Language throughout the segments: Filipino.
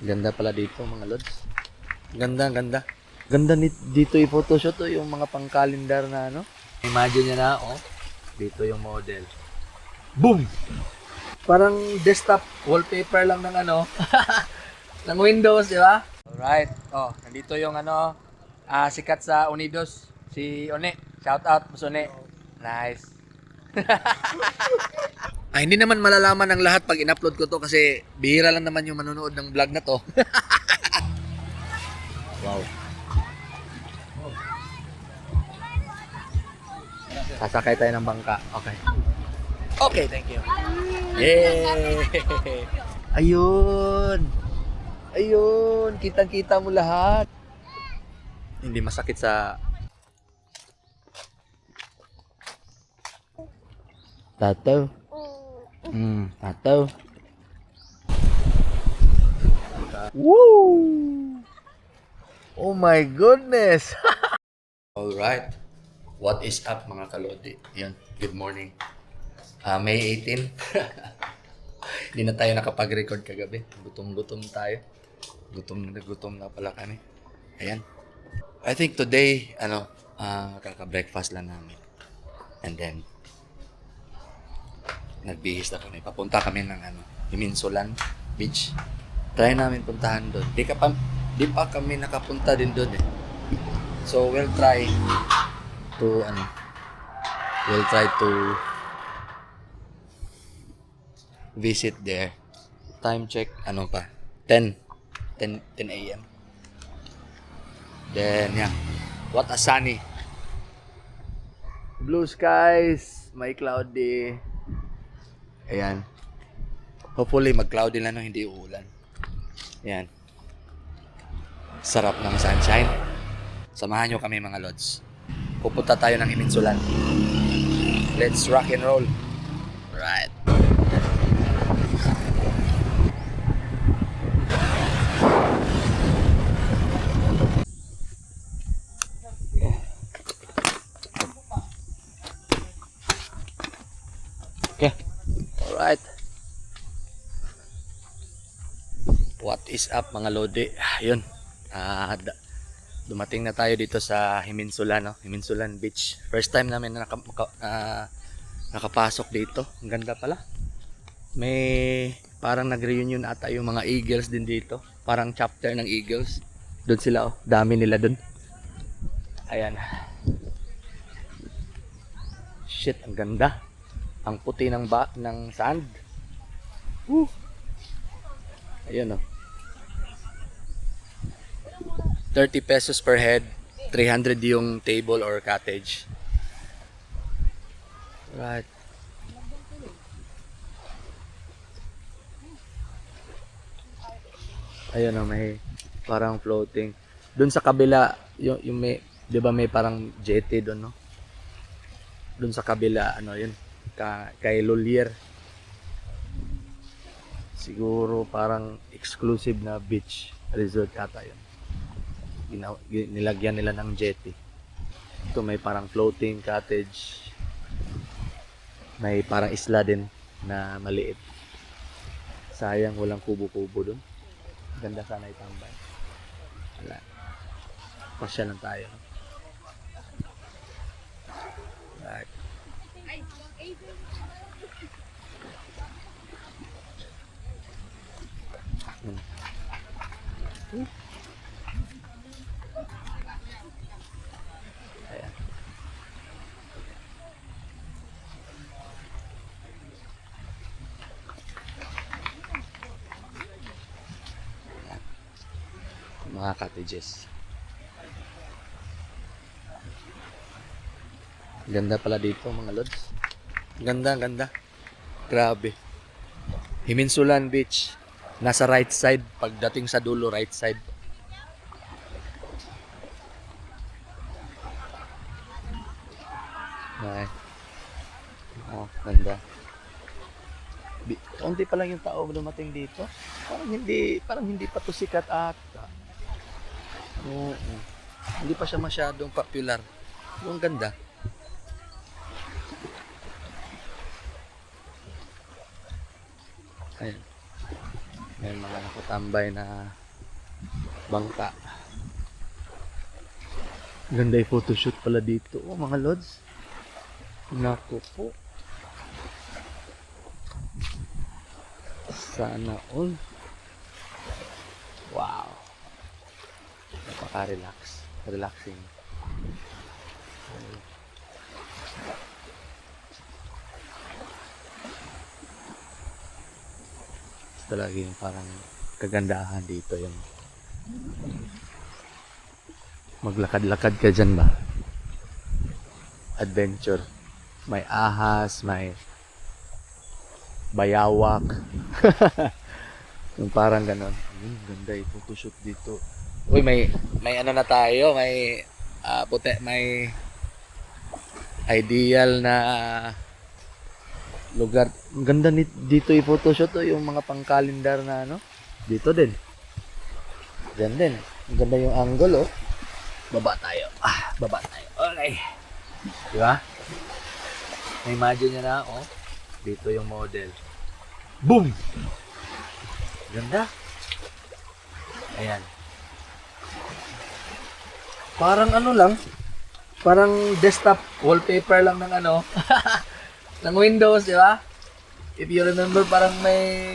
Ganda pala dito mga lods. Ganda, ganda. Ganda dito i-photoshoot yung mga pang-calendar na ano. Imagine niya na, oh. Dito yung model. Boom! Parang desktop wallpaper lang ng ano, ng Windows, di ba? Alright. Oh, nandito yung ano, sikat sa Unidos, si One. Shout out, Mas One. Nice. Hindi naman malalaman ng lahat pag in-upload ko to kasi bihira lang naman yung manonood ng vlog na to. Wow. Sasakay tayo ng bangka. Okay. Okay, thank you. Yay! Ayun! Ayun! Kitang-kita mo lahat. Hindi masakit sa... Tataw. Tataw. Woo! Oh my goodness! Alright. What is up mga kalodi? Yun. Good morning. May 18. Hindi na tayo nakapag-record kagabi. Gutom-gutom tayo. Gutom na pala kami. Ayan. I think today, kaka-breakfast lang namin. And then, nagbihis na kami. Papunta kami ng Himinsulan Beach. Try namin puntahan doon. Di pa kami nakapunta din doon eh. So, we'll try to visit there. Time check, 10 a.m. Then, yeah. What a sunny. Blue skies. May cloudy. Ayan. Hopefully, mag-cloudy lang nung hindi uulan. Ayan. Sarap ng sunshine. Samahan nyo kami mga lods. Pupunta tayo ng Himinsulan. Let's rock and roll. Right. Okay. Alright. What is up mga lodi? Yun. Dumating na tayo dito sa Himinsulan, no? Himinsulan Beach. First time namin na nakapasok dito. Ang ganda pala. May parang nag-reunion ata yung mga Eagles din dito. Parang chapter ng Eagles. Doon sila, oh. Dami nila doon. Ayan. Shit, ang ganda. Ang puti ng sand. Woo! Ayun, oh. 30 pesos per head, 300 yung table or cottage. Right. Ayun, oh, may parang floating. Doon sa kabila, yung may, 'di ba may parang jetty doon, no? Doon sa kabila, yun, kay Lolier. Siguro parang exclusive na beach resort ata yun. Nilagyan nila ng jetty. Ito may parang floating cottage. May parang isla din na maliit. Sayang walang kubo-kubo doon. Ganda sana itambay. Wala. Pasya lang tayo. Right. Ayan. Mga cottages. Ganda pala dito mga lods. Ganda, ganda. Grabe. Himinsulan Beach. Nasa right side. Pagdating sa dulo, right side. Ay. Oh, ganda. Kaunti pa lang yung tao dumating dito. Parang hindi pa to sikat ata. Oo. Hindi pa siya masyadong popular. Yung ganda. Ayan. May mga nakatambay na bangka. Ganda yung photoshoot pala dito, oh, mga lods. Naku po. Sana all. Wow. Napaka-relax. Relaxing. Talaga yung parang kagandahan dito yung maglakad-lakad ka dyan ba? Adventure. May ahas, may bayawak. Yung parang ganon. Ganda yung photoshoot dito. Uy, may ano na tayo, may may ideal na lugar. Ang ganda dito yung photoshoot, oh, yung mga pang-calendar na ano. Dito din. Diyan din. Ang ganda yung angle, oh. Baba tayo. Baba tayo. Okay. Di ba? Na-imagine nyo na, oh. Dito yung model. Boom! Ganda. Ayan. Parang ano lang. Parang desktop wallpaper lang ng ano. ng Windows, di ba? If you remember, parang may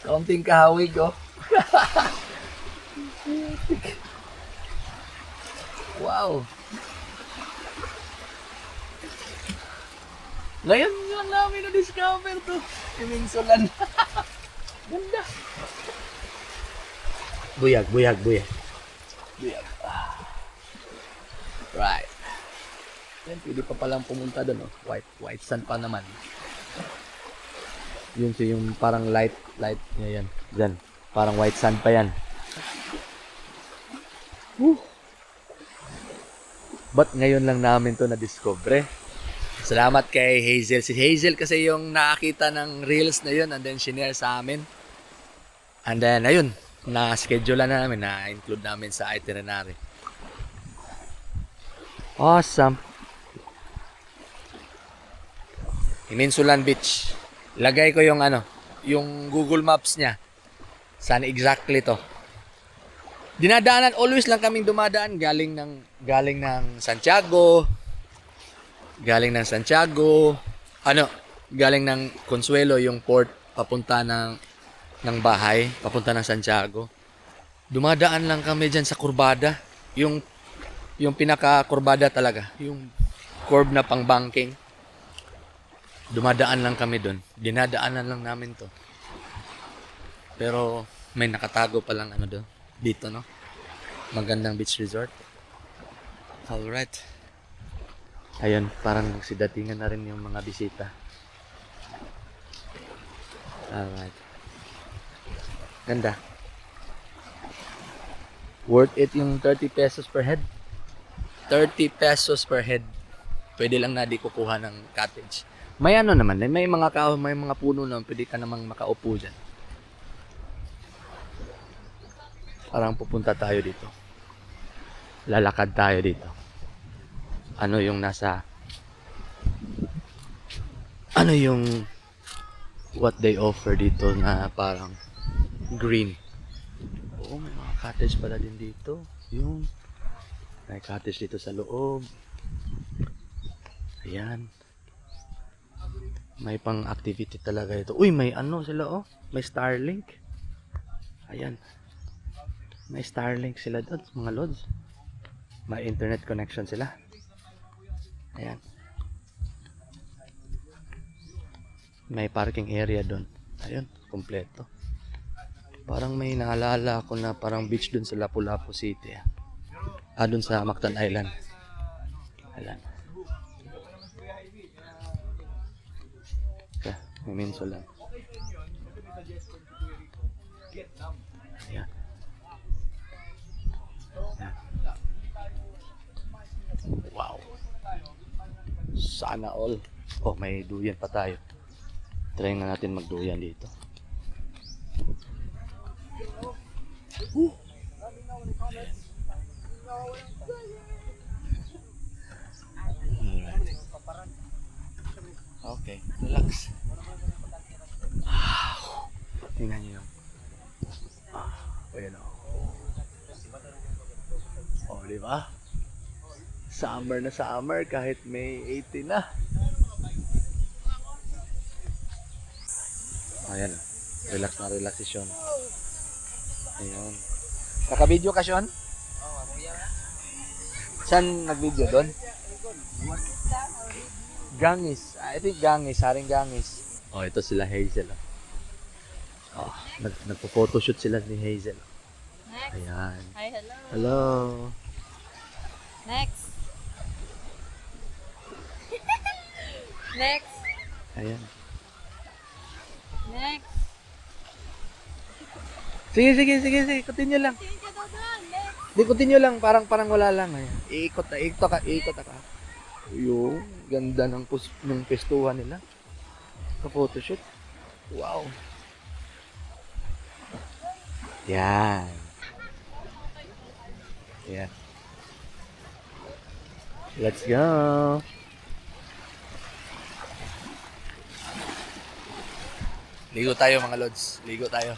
kaunting kahawig, oh. Wow. Ngayon lang namin na-discover to. Iminsulan. Ganda. Buyag. Buyag. Right. Yan, pwede pa palang pumunta doon, oh. White sand pa naman. Yun siya yung parang light niya yan. Diyan. Parang white sand pa yan. Woo. But ngayon lang namin to na-discover. Salamat kay Hazel. Si Hazel kasi yung nakakita ng reels na yun and then shinare sa amin. And then, ayun, na-schedule na namin, na-include namin sa itinerary. Awesome. Himinsulan Beach. Lagay ko yung ano, yung Google Maps niya. Saan exactly to. Dinadaanan, always lang kaming dumadaan galing ng Santiago. Galing ng Consuelo, yung port papunta ng bahay, papunta ng Santiago. Dumadaan lang kami diyan sa kurbada, yung pinaka-kurbada talaga, yung curve na pang-banking. Dumadaan lang kami doon. Dinadaanan lang namin to. Pero may nakatago pa lang ano doon. Dito, no? Magandang beach resort. Alright. Ayun, parang nagsidatingan na rin yung mga bisita. Alright. Ganda. Worth it yung 30 pesos per head. 30 pesos per head. Pwede lang na di kukuha ng cottage. May ano naman, may mga puno naman, pwede ka namang makaupo dyan. Parang pupunta tayo dito. Lalakad tayo dito. Ano yung what they offer dito na parang green. Oo, may mga cottage pala din dito. May cottage dito sa loob. Ayan. May pang activity talaga ito. Uy, may ano sila, oh. May Starlink. Ayan. May Starlink sila doon, mga lods. May internet connection sila. Ayan. May parking area doon. Ayun, kompleto. Parang may naalala ako na parang beach doon sa Lapu-Lapu City. Doon sa Mactan Island. Ayan. Okay, may minso lang. Ayan. Wow. Sana all. Oh, may duyan pa tayo. Try na natin magduyan dito. Alright. Okay, relax. Tingnan nyo Ayan o. O, di ba? Summer na summer kahit May 18 na. Ayan o. Relax na relaxation. Ayan. Naka-video ka, Sean? Saan nag-video doon? Gangis. I think Gangis. Haring Gangis. Oh, ito sila Hazel. Oh, nagpo-photoshoot sila ni Hazel. Next. Ayan. Hi, hello. Hello. Next. Next. Ayan. Next. Sige. Continue lang. Tingin ka daw doon. Next. Di, continue lang. Parang wala lang. Ayan. Iikot ka. Yung ganda ng pestuhan nila. Ka-photoshoot. Wow. Yan. Yan. Let's go. Ligo tayo mga lods. Ligo tayo.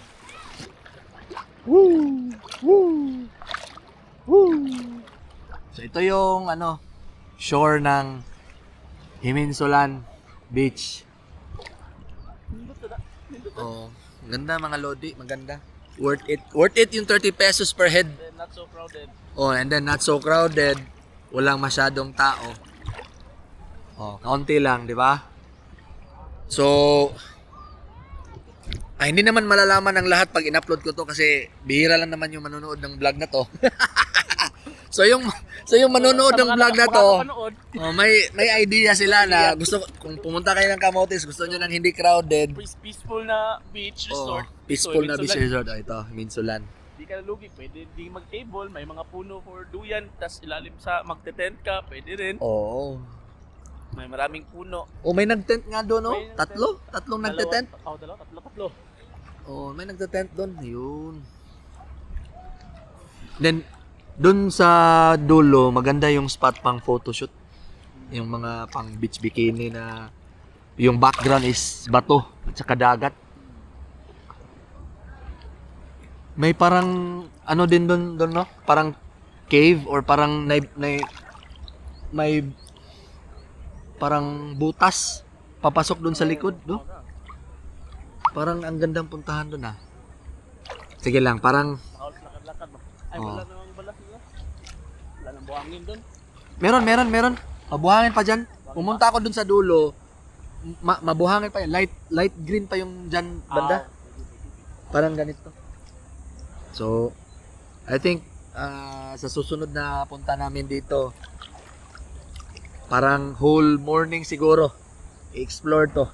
Woo! Woo! Woo! So ito yung shore ng Himinsulan Beach. Oh, ganda mga lodi, maganda. Worth it. Worth it yung 30 pesos per head. And not so crowded. Oh, and then not so crowded. Walang masyadong tao. Oh, kaunti lang, di ba? So, hindi naman malalaman ng lahat pag in-upload ko to kasi bihira lang naman yung manonood ng vlog na to. So yung manonood ng vlog na to, may idea sila na gusto kung pumunta kayo ng Camotes, gusto niyo ng hindi crowded, Peaceful na beach resort. peaceful na So, beach resort. Ito, Himinsulan. Di ka nalugi, pwede di mag-table, may mga puno for duyan, tas ilalim sa magte-tent ka, pwede rin. Oo. May maraming puno. Oh, may nag-tent nga doon, no? May nag-tent. Tatlong nagte-tent. Dalawa, tatlo. Oh, may nagte-tent doon. Yun. Then, doon sa dulo, maganda yung spot pang photoshoot. Yung mga pang beach bikini na yung background is bato at saka dagat. May parang din doon no? Parang cave or parang may parang butas papasok doon sa likod, no? Parang ang gandang puntahan doon Sige lang, parang Nakaus lakad-lakad. Ay, Oh. wala namang balas nila. Wala nang buhangin doon. meron. Mabuhangin pa dyan. Pumunta ako doon sa dulo. Mabuhangin pa yan. Light green pa yung dyan banda. Parang ganito. So, I think sa susunod na punta namin dito, parang whole morning siguro i-explore to.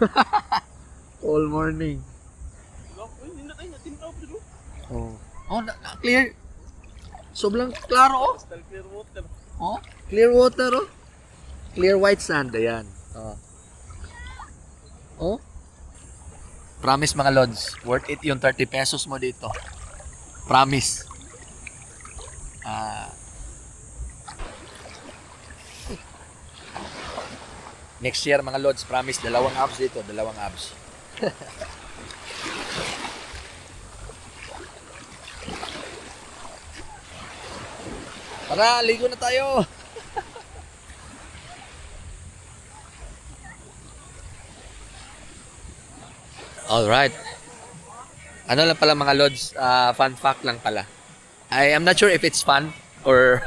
Whole morning. Uy, hindi na tayo natin tawag dito. Oh, clear. Sobrang klaro, Crystal clear water. oh. Clear water, oh. Clear white sand, ayan. Oh. Promise mga lods, worth it yung 30 pesos mo dito. Promise. Next year mga lods, promise, 2 abs dito, 2 abs. Tara, ligo na tayo. Alright. Ano lang pala mga lods, fun fact lang pala. I am not sure if it's fun or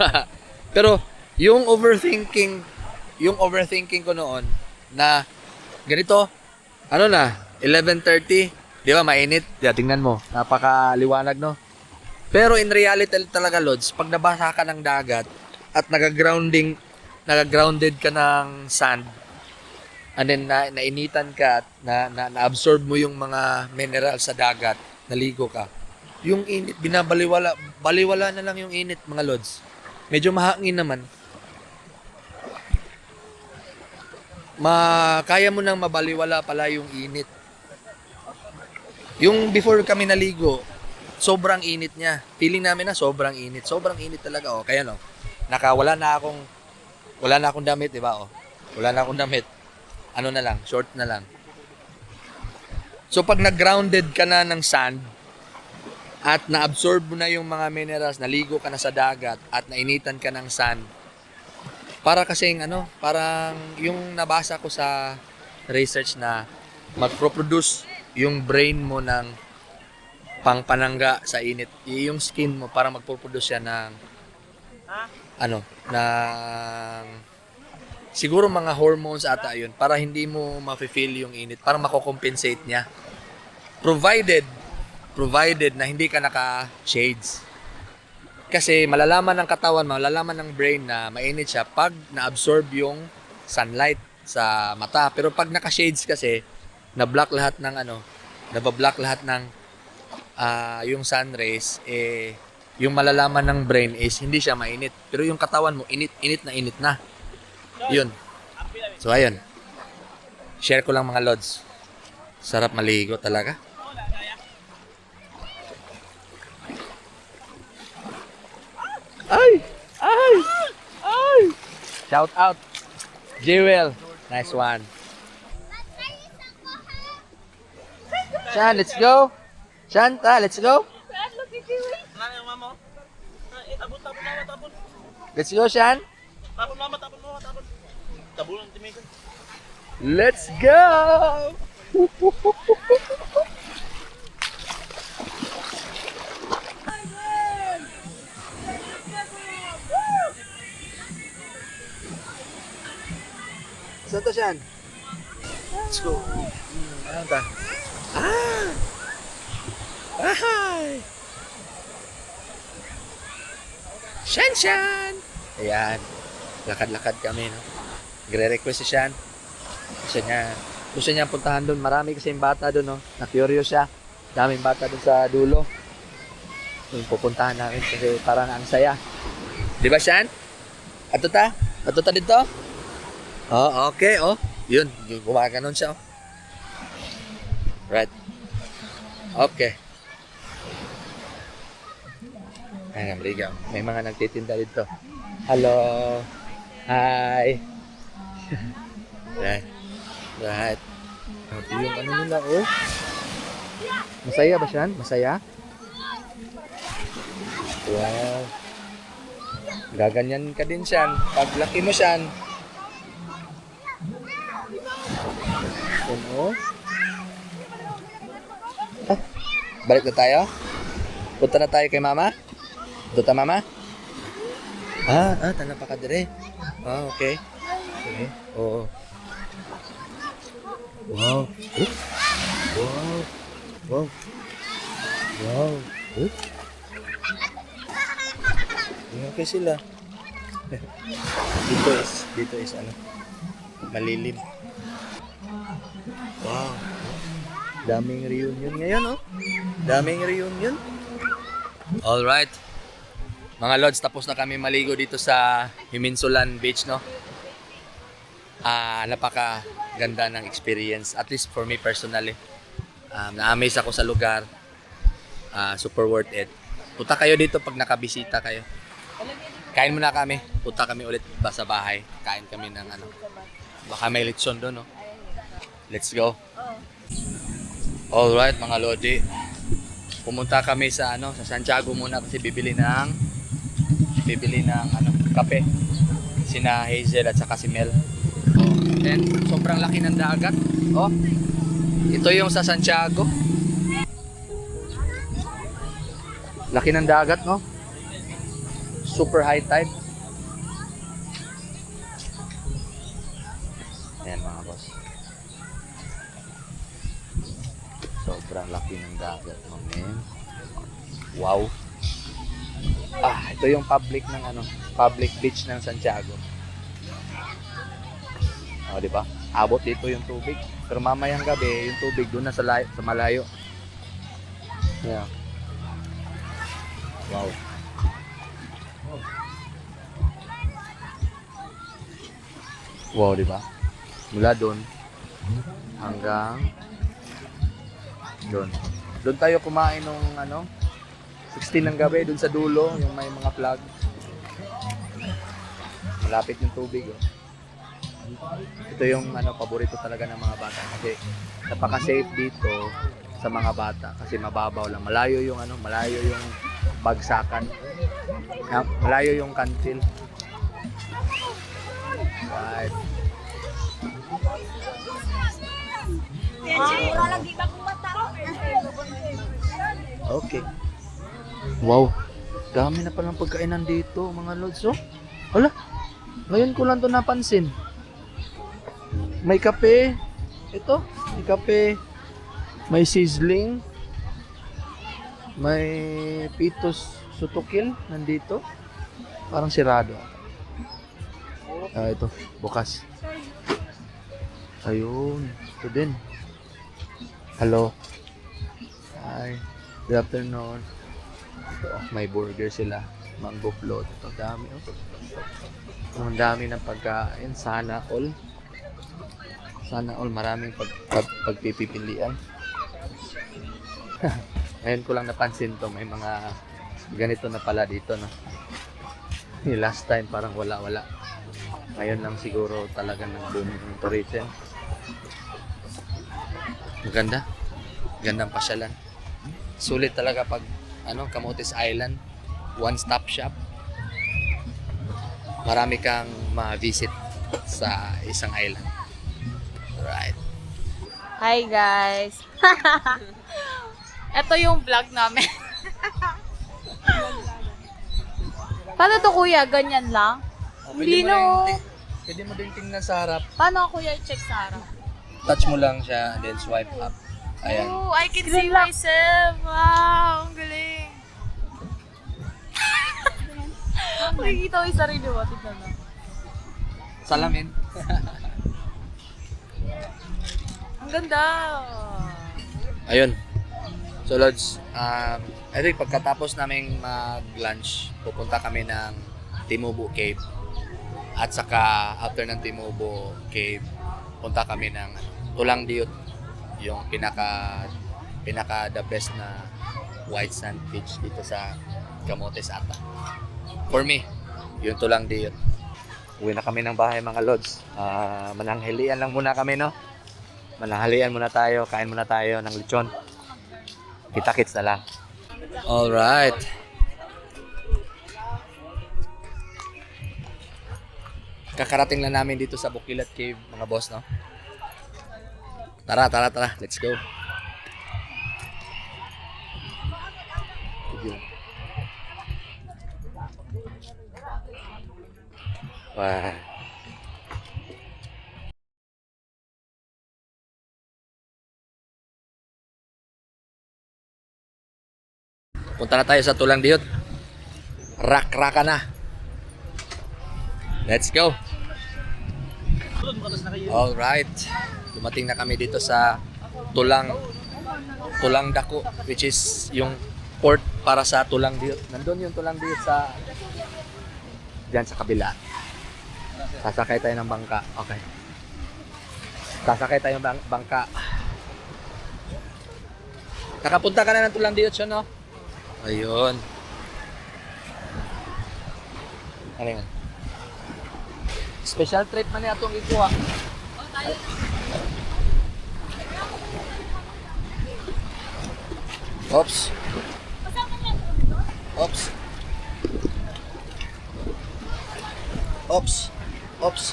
pero yung overthinking ko noon na ganito, 11:30, di ba mainit? Tingnan mo, napakaliwanag no. Pero in reality talaga lods, pag nabasa ka ng dagat at nagagrounded ka ng sand, and then nainitan ka at na-absorb mo yung mga mineral sa dagat, naligo ka. Yung init, baliwala na lang yung init mga lods. Medyo mahangin naman. Kaya mo nang mabaliwala pala yung init. Yung before kami naligo, sobrang init niya. Feeling namin na sobrang init. Sobrang init talaga, oh. Kaya no, wala na akong damit, di ba, oh. Wala na akong damit. Ano na lang, short na lang. So pag nag-grounded ka na ng sand, at na-absorb mo na yung mga minerals, naligo ka na sa dagat at nainitan ka ng sun. Para kasing parang yung nabasa ko sa research na magproproduce yung brain mo ng pangpanangga sa init. Yung skin mo para magproproduce siya ng ng siguro mga hormones ata yun para hindi mo mafe-feel yung init, para mako-compensate niya. Provided na hindi ka naka-shades. Kasi malalaman ng katawan, malalaman ng brain na mainit siya pag na-absorb yung sunlight sa mata. Pero pag naka-shades kasi, na-block lahat ng nabablock lahat ng yung sun rays, yung malalaman ng brain is hindi siya mainit. Pero yung katawan mo, init na. Yun. So, ayun. Share ko lang mga lods. Sarap maligo talaga. Ay! Shout out. Jewel. Nice one. Shan, let's go. Shanta, let's go. Let's go, Shan. Let's go. Saan to, Shan? Let's go. Ano ta? Ahay! Shan! Ayan. Lakad-lakad kami, no? Nagre-request si Shan. Gusto niya puntahan doon. Marami kasi yung bata doon, no? Na-curious siya. Daming bata doon sa dulo. Yung pupuntahan namin kasi parang ang saya. Di ba, Shan? Ato ta dito? Oh, okay, oh. Yun, gumaganon siya, oh. Right. Okay. Ayan, ligaw. May mga nagtitinda dito. Hello. Hi. Right. Ito yung nila, oh. Masaya ba siya? Masaya? Wow. Gaganyan ka din siya. Pag laki mo siya. Oh. Balik na tayo? Punta na tayo kay mama? Punta mama? Tana pa ka dire. Okay. Okay. Oo. Wow. Wow. Okay sila. Dito is malilim. Wow. Daming reunion ngayon, oh. Daming reunion. Alright. Mga lods, tapos na kami maligo dito sa Himinsulan Beach, no? Napaka ganda ng experience. At least for me personally. Na-amaze ako sa lugar. Super worth it. Punta kayo dito pag nakabisita kayo. Kain muna kami. Punta kami ulit sa bahay. Kain kami ng baka may litson doon, no? Let's go. Alright, mga lodi. Pumunta kami sa sa Santiago muna kasi bibili ng kape. Sina Hazel at saka si Mel. Then sobrang laki ng dagat. Oh. Ito yung sa Santiago. Laki ng dagat, no? Super high tide. Ayan, mga boss. Sobrang laki ng dagat, man. Wow. Ito yung public beach ng Santiago. Di ba? Abot dito yung tubig. Pero mamayang gabi, yung tubig doon na sa malayo. Yeah. Wow. Wow, di ba? Mula doon hanggang doon. Doon tayo kumain nung 16 ng gabi doon sa dulo, yung may mga flag. Malapit yung tubig, oh. Ito yung paborito talaga ng mga bata kasi napaka-safe dito. sa mga bata kasi mababaw lang. Malayo yung malayo yung bagsakan. Malayo yung kantil. Right. Okay. Wow. Dami na palang pagkainan dito, mga lods. Oh. Wala. Ngayon ko lang to napansin. May kape. Ito, may kape. May sizzling. May pitos sutukil nandito. Parang sirado. Ito, bukas. Ayun, ito din. Hello. Hi. Good afternoon. Ito, may burger sila. Mango float. Ito, dami. Ang dami ng pagkain. Sana all. Sana all. Maraming pagpipilian. Ngayon ko lang napansin to. May mga ganito na pala dito. No? Last time parang wala-wala. Ngayon lang siguro talaga nag-boom yung tourism. Maganda. Gandang pasyalan. Sulit talaga pag Camotes Island. One-stop shop. Marami kang ma-visit sa isang island. Right. Hi guys. Ito yung vlog namin. Paano to kuya? Ganyan lang? Hindi no. Pwede mo din tingnan sa harap. Paano kuya i-check sa harap? Touch mo lang siya, then swipe up. Ayan. Oh, I can see myself. Wow, ang galing. Makikita ko yung sarili mo. Tignan mo. Salamin. Ang ganda. Ayun. So Lods, I think pagkatapos naming mag-lunch, pupunta kami ng Timubo Cave. At saka after ng Timubo Cave, punta kami ng Tulang Diut, yung pinaka the best na white sand beach dito sa Camotes ata. For me, yung Tulang Diut. Uwi na kami ng bahay mga Lods. Mananghalian lang muna kami, no? Mananghalian muna tayo, kain muna tayo ng lechon. Kita-kits na lang. Alright. Kakarating lang namin dito sa Bukilat Cave, mga boss, no? Tara. Let's go. Wow. Punta na tayo sa Tulang Diut. Rak-raka na. Let's go. Alright. Dumating na kami dito sa Tulang Dako, which is yung port para sa Tulang Diut. Nandun yung Tulang Diut sa diyan sa kabila. Sasakay tayo ng bangka. Okay. Sasakay tayo ng bangka. Nakapunta ka na ng Tulang Diut, no? Ayun. Ano yun? Special treat man niya itong ikuha. Oops. Oops. Oops. Oops.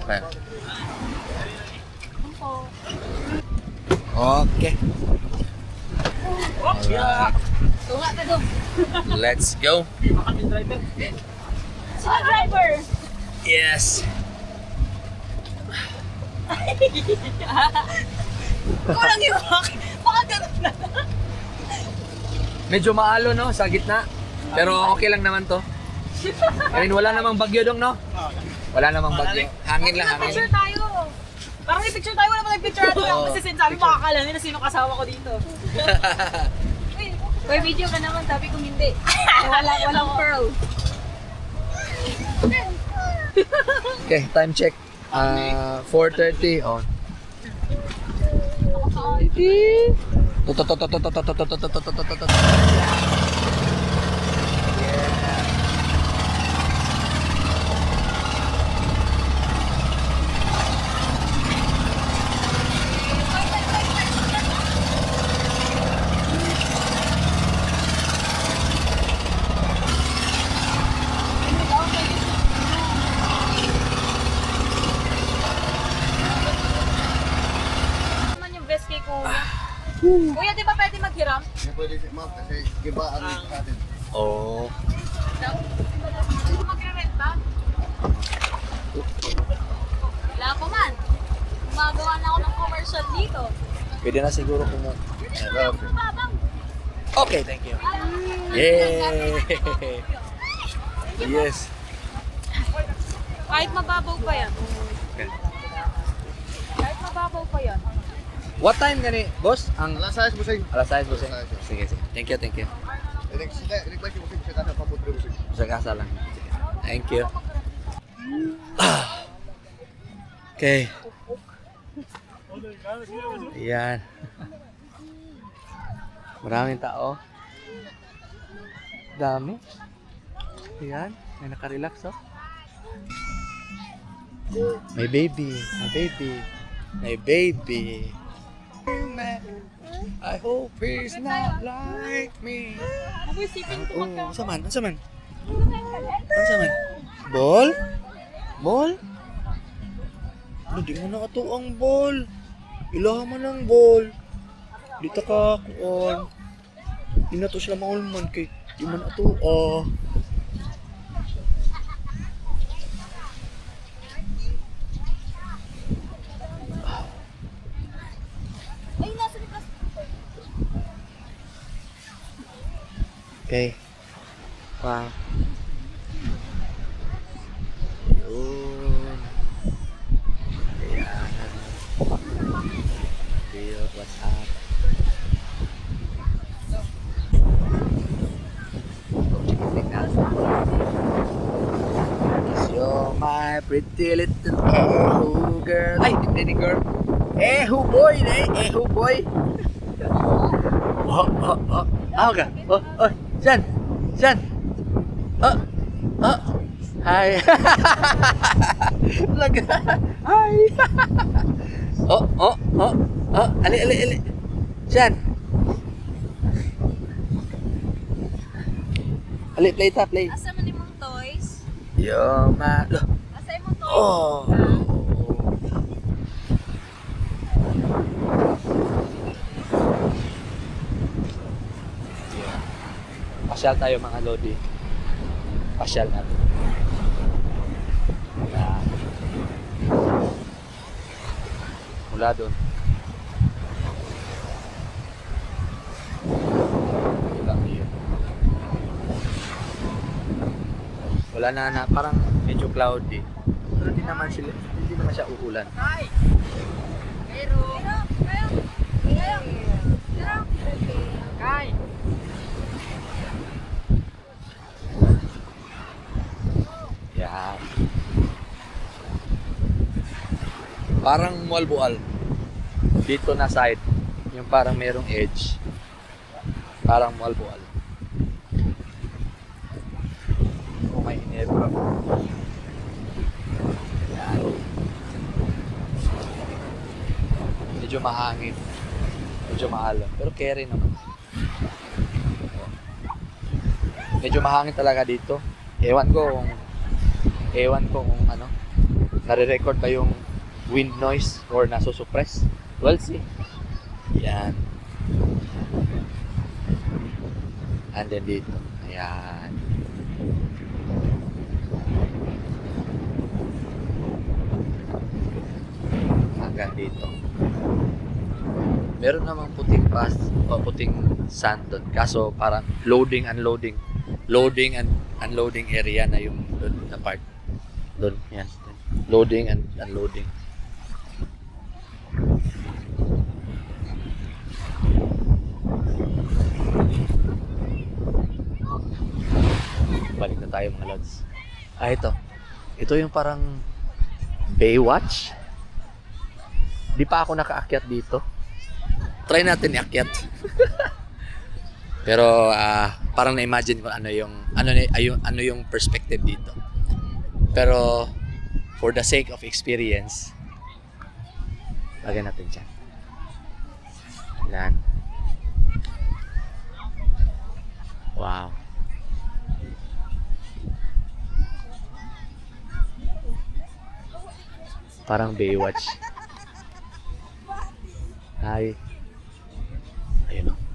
Okay. Okay. Alright. Let's go. Sino driver? Yes. Kulang yung baka ganun na. Medyo maalo, no, sa gitna. Pero okay lang naman to. I mean, wala namang bagyo dong, no? Wala namang bagyo. Hangin lang, hangin. Picture tayo. Parang may picture tayo, wala pa tayong picture natin. Kasi sinasabi makakala nila sino kasama ko dito. Uy, video ka naman, sabi ko hindi. Walang pearl. Okay, time check. 4:30 on. Kuya, di ba pwede maghiram? Hindi pwede si ma'am kasi iba ang natin. Oh. Pwede magre-renta? Wala ko man. Gumagawa na ako ng commercial dito. Pwede na siguro kung... Okay. Babang. Okay, thank you. Yay! Yes. Kahit mababaw pa yan. Kahit mababaw pa yan. What time gani, boss? Ang Alas 6 busing. alas 6 boss. Alas 6. Sige, sige. Thank you, thank you. Request yung busing sa kasa paputre busing. Sa kasa lang. Sige. Thank you. Okay. Ayan. Maraming tao. Dami. Ayan. May nakarelax, oh. May baby. May baby. May baby. I hope he's not like me. Mag-isipin ko Oh, asa man? Asa man? Asa man? Ball? Ball? Ano, di mo na ato ang ball. Ilaha man ang ball. Di ta ka kuon. Di na to sila maulman kay di man ato Ay, nasa ni Plas. Okay. Wow. Yun. Ayan. Deal, what's up? Kiss you, my pretty little ehu girl. Ay, hindi girl. Ehu boy, ehu boy. Okay. Oh, Jan. Hi. Laga. Hi. Ali. Jan. Ali, play. Asa man imong toys? Yo, ma. Asa imong toys? Oh. Pasyal tayo mga lodi. Pasyal natin. Yan. Mula doon. Lang yun. Wala na, parang medyo cloudy. Pero hindi naman siya uulan. Yan. Parang mualbual. Dito na side. Yung parang merong edge. Parang mualbual. Kung may inebra. Yan. Medyo mahangin. Medyo maalam. Pero carry naman. Medyo mahangin talaga dito. Ewan ko kung ano, nare-record ba yung wind noise or nasusupress. We'll see. Yan. And then dito. Ayan. Hanggang dito. Meron namang puting pass o puting sand doon. Kaso parang loading and unloading area na yung doon na part. Doon, yan. Loading and unloading. Balik na tayo mga lods. Ito. Ito yung parang Baywatch. Di pa ako nakaakyat dito. Try natin iakyat. Pero parang na-imagine ko ano yung perspective dito. Pero for the sake of experience, lagyan natin dyan. Yan. Wow. Parang Baywatch. Hi.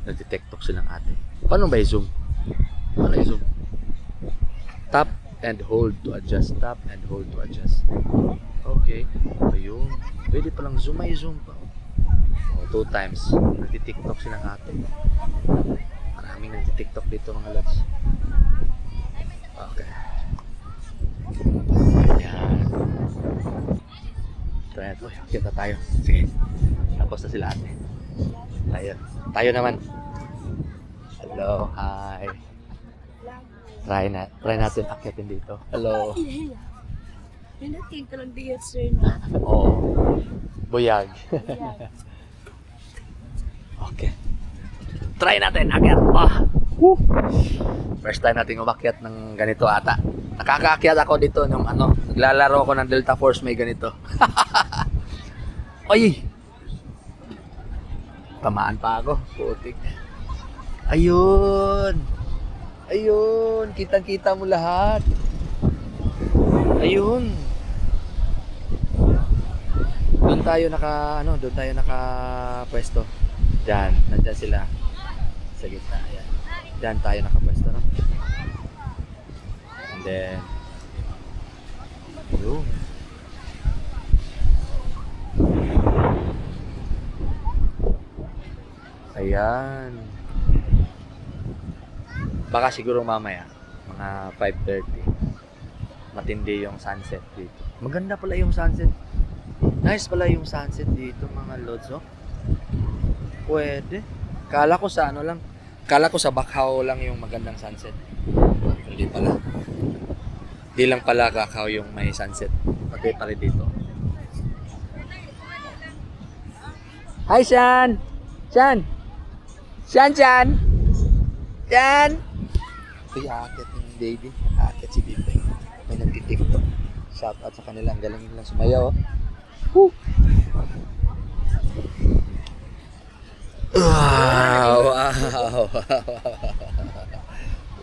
Nagtitiktok silang ate. Paano ba i-zoom? Paano i-zoom? Tap and hold to adjust. Tap and hold to adjust. Okay. Ayun. Pwede palang zoom. May zoom pa. Oh, 2 times. Nagtitiktok silang ate. Maraming nagtitiktok dito mga lods. Okay. Yan. Try ito. Kita tayo. Sige. Tapos na sila ate. Tayo naman. Hello. Hi. Try natin akyatin dito. Hello. Pinating ka lang diyan, sir. Oo. Buyag. Okay. Try natin akyat. Woo! First time natin umakyat ng ganito ata. Nakakaakyat ako dito nung naglalaro ako ng Delta Force may ganito. Oy! Tamaan pa ako. Putik. Ayun! Ayun! Kitang-kita mo lahat. Ayun! Doon tayo nakapwesto. Diyan, nandiyan sila. Sa gitna, ayan. Diyan tayo nakapwesto, no? And then, yun. Ayan. Baka siguro mamaya, mga 5:30, matindi yung sunset dito. Maganda pala yung sunset. Nice pala yung sunset dito, mga lods, oh. Pwede. Kala ko sa Bacaw lang yung magandang sunset. Hindi pala. Hindi lang pala Bacaw yung may sunset. Pati pa rin dito. Hi, Shan! Shan! Shan! Shan! Shan! Ito yung aakit ng baby. Aakit si baby. May nagtitiktok. Shout out sa kanila. Ang galing nilang sumayaw. Woo! Wow! Wow!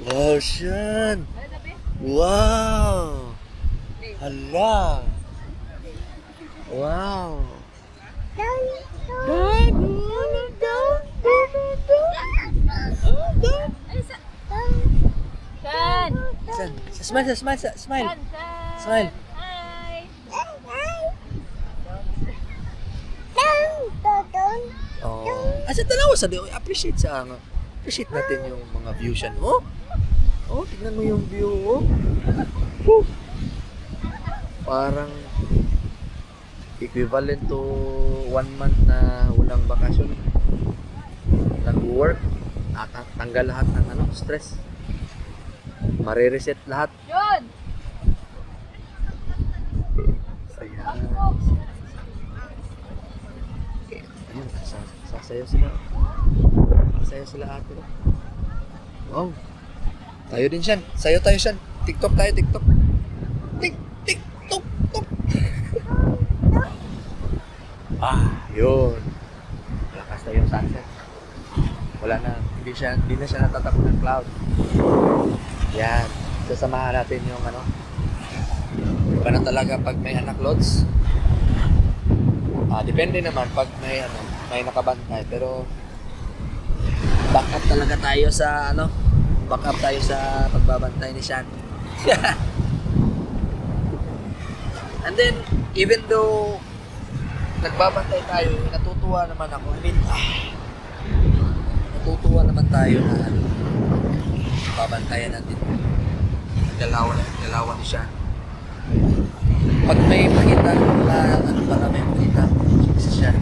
Wow, Shan! Wow! Hala! Wow! Shan! Smile! Smile! Smile! Oh. Asa tanaw sa di appreciate appreciate natin yung mga views yan. Oh. Oh, tingnan mo yung view. Oh. Woo. Parang equivalent to 1 month na walang bakasyon. Nag-work, tanggal lahat ng stress. Mare-reset lahat. Yun! Ayan. Ayun, sasayaw sila. Sasayaw sila ate. Wow. Tayo din siyan. Sayo tayo siyan. TikTok tayo, TikTok. TikTok. Yun. Lakas na yung sunset. Wala na. Hindi na siya natatakot ng cloud. Yan. Sasamahan natin yung iba na talaga pag may anak lods. Depende naman pag may nakabantay, pero back up talaga tayo sa pagbabantay ni Shan. And then even though nagbabantay tayo, natutuwa naman ako. Natutuwa naman tayo na babantayan natin galawan ni Shan. Pag may makita na para may makita si Shan,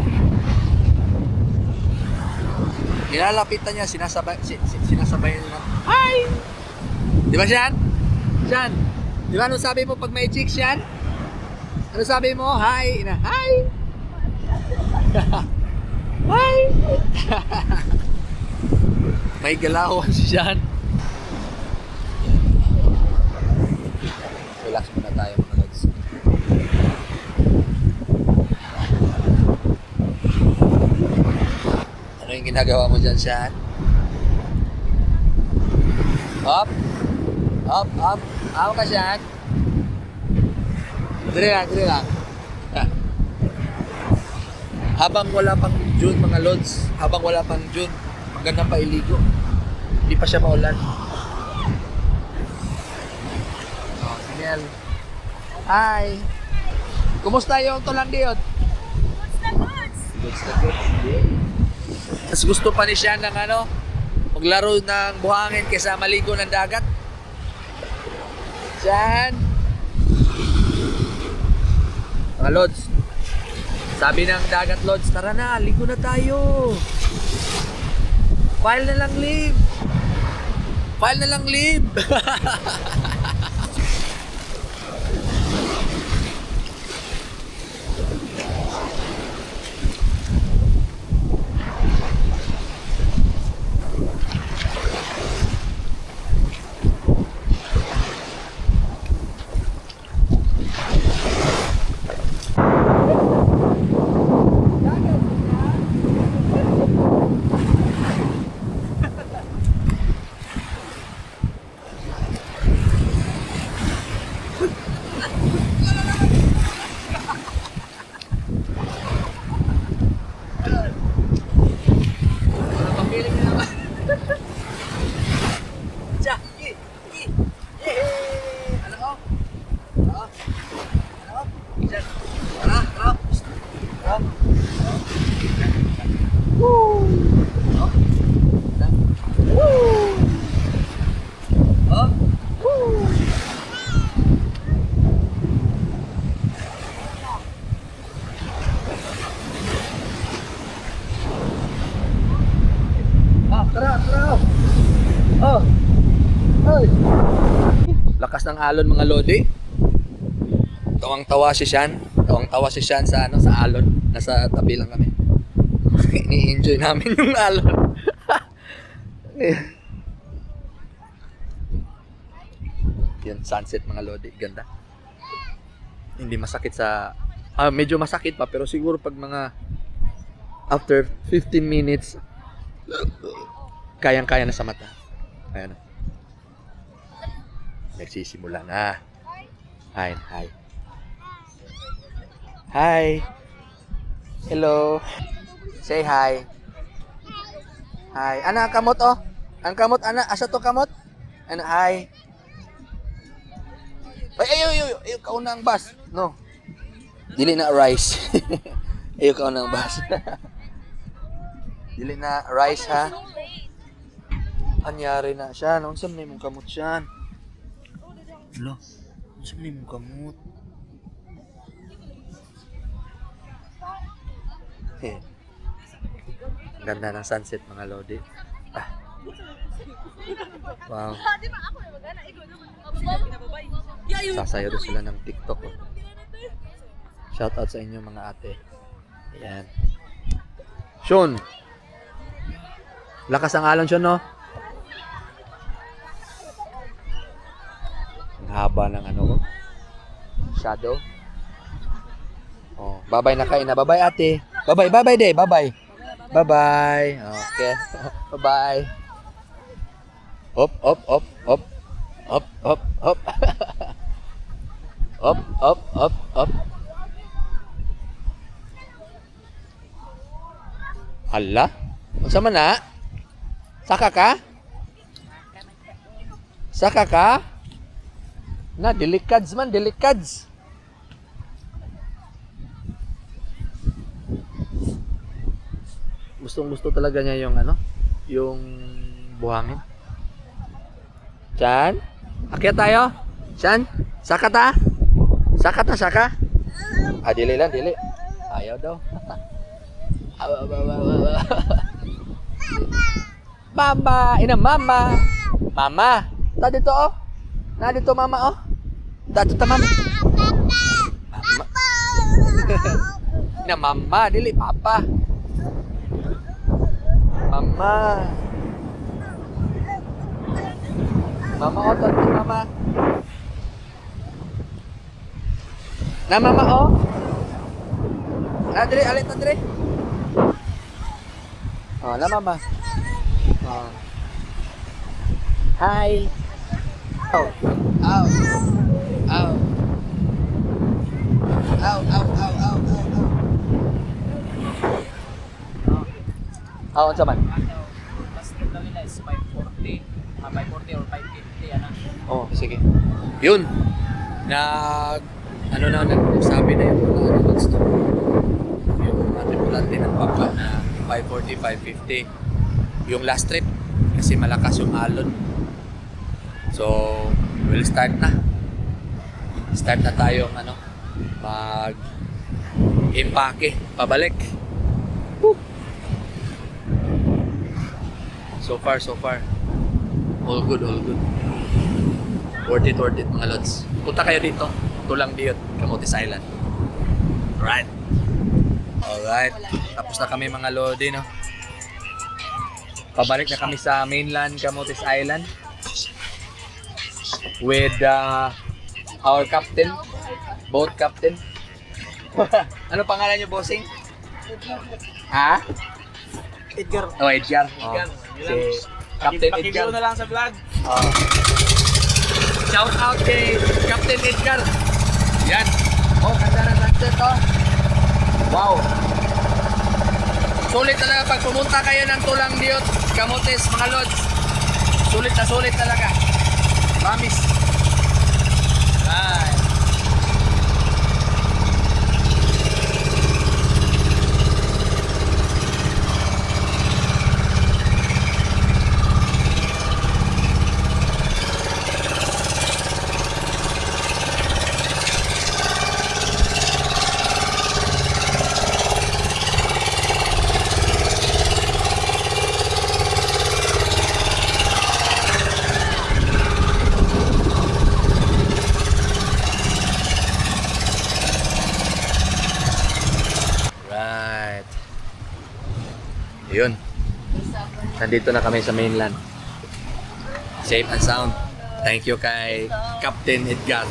nilalapitan niya, sinasabayan niya na, hi! Di ba, Shan? Shan, di ba ano sabi mo pag may chick, Shan? Ano sabi mo? Hi! Hi! Hi! May galawan si Shan. Relax muna tayo mga lods. Ano yung ginagawa mo dyan, Shan? Up! Up! Up! Ako ka, Shan? Dire lang. Habang wala pang June mga lods, Ganda pa iligo. Hindi pa siya maulan. Oh, si Nel. Hi! Kumusta yung Tulandiot? Goods na goods! Goods na goods. Mas gusto pa ni siya ng ano, maglaro ng buhangin kaysa maligo ng dagat. Diyan. Mga Lods, sabi ng dagat Lods, tara na, ligo na tayo. File na lang leave. File na lang leave. Lakas ng alon mga lodi. Tawang-tawa si Sean. Tawang-tawa si Sean sa ano, sa alon. Nasa tabi lang kami. Ini-enjoy namin yung alon. Yan, sunset mga lodi. Ganda. Hindi masakit sa... medyo masakit pa pero siguro pag mga after 15 minutes kayang-kaya na sa mata. Ayan na. Nagsisimula na. Hi, hi. Hi. Hello. Say hi. Hi. Ana kamot oh. Ang kamot ana, asa to kamot? Ana hi. Ay, kauna ang bus. No. Dili na rice. Ayo kauna ang bus. Dili na rice ha. Anyari na siya. Nung saan na mong kamot siya? Lo, saan na mong kamot? Ganda ng sunset mga lodi. Wow. Sasayaw doon sila ng TikTok. Oh. Shout out sa inyo mga ate. Ayan. Sean. Lakas ang alon Sean no? Ang haba ng ano ko. Shadow. Oh, bye-bye na kayo na. Bye-bye ate. Bye-bye day. Bye-bye. Bye-bye. Okay. Bye-bye. Hop. Hop. Hala? Unsa man na? Saka ka? Saka ka? Na, delikads man, delikads. Gustong-gusto talaga niya yung ano, yung buhangin. Chan? Akyat tayo? Chan? Saka ta? Saka? Ah, dili lang, dili. Ayaw daw. Mama! Ina, mama! Mama! Ta dito, oh. Na dito, mama, oh. Dito ta, mama. Mama. Ina, mama. Dili, papa. Mama. Mama, oh. Dito, mama. Na, mama, oh. Na, dili, alit na, dili. Oh, na, mama. Oh. Hi. Oh. Ow. Ow. Ow, ow, ow, ow, ow, ow. Oh, unsa man? 540 or 550 yan. Oh, sige. Yun. Nagsabi na yung mga loads to. Yung tripulante ng Papa na 540, 550. Yung last trip, kasi malakas yung alon. So, we'll start na. Start na tayong mag-impake, pabalik. Woo! So far. All good. Worth it mga lods. Punta kayo dito. Tulang Diyot, Camotes Island. Alright. Tapos na kami mga lodi, no? Pabalik na kami sa mainland Camotes Island. With our captain. Boat captain. Ano pangalan niyo, bossing? Ha? Edgar. Oh, Edgar. Si Captain Pakiview Edgar. na lang sa vlog. Shout out kay Captain Edgar. Yan. Oh, ganda na sunset, oh. Wow. Sulit talaga pag pumunta kayo ng Tulang Diyot, Camotes, mga lods. Sulit talaga. Promise. Right. Right. Yun. Nandito na kami sa mainland. Safe and sound. Thank you kay Captain Edgar.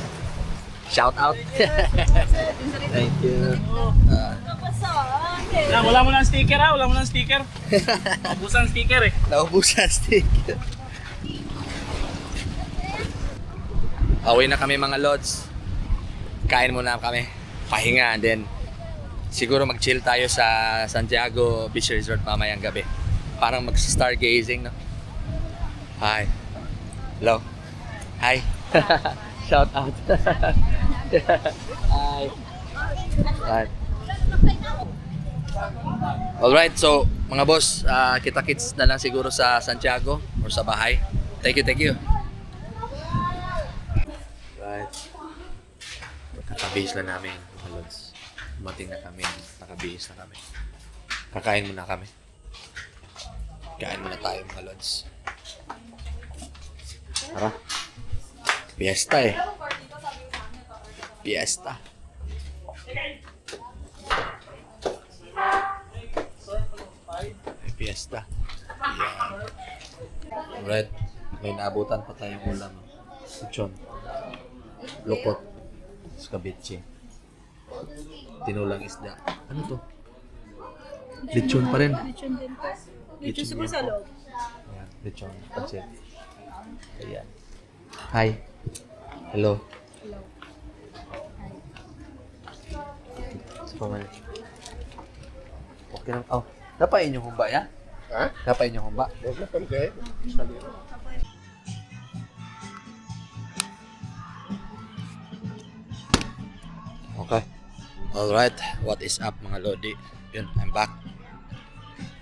Shout out. Thank you. Wala mo ng sticker ha, wala mo ng sticker. Ubusan sticker eh. Naubusan sticker. Away na kami mga lods. Kain muna kami. Pahinga. Then siguro mag-chill tayo sa Santiago Beach Resort mamayang gabi. Parang mag-stargazing, no? Hi. Hello. Hi. Shout out. Hi. Right. Alright, so mga boss, kita-kits na lang siguro sa Santiago or sa bahay. Thank you. Right. Nakabihis na namin, mga lods. Dumating na kami, nakabihis na kami. Kakain muna kami. Kain muna tayo, mga lods. Tara. Fiesta eh. Fiesta. Fiesta. Yeah. Alright. May naabutan pa tayong ulam. Lechon. Lokot. Scabeche. Tinulang isda. Ano to? Lechon pa rin. Lechon din po. Lechon siguro sa loob. Ayan. Lechon. Pancit. Ayan. Hi. Hello. Sa pamali. Okay lang. Oh. Napain yung humba ya? Ha? Napain yung humba? Huwag na pamkay. Okay. Alright. What is up mga lodi? Yun, I'm back.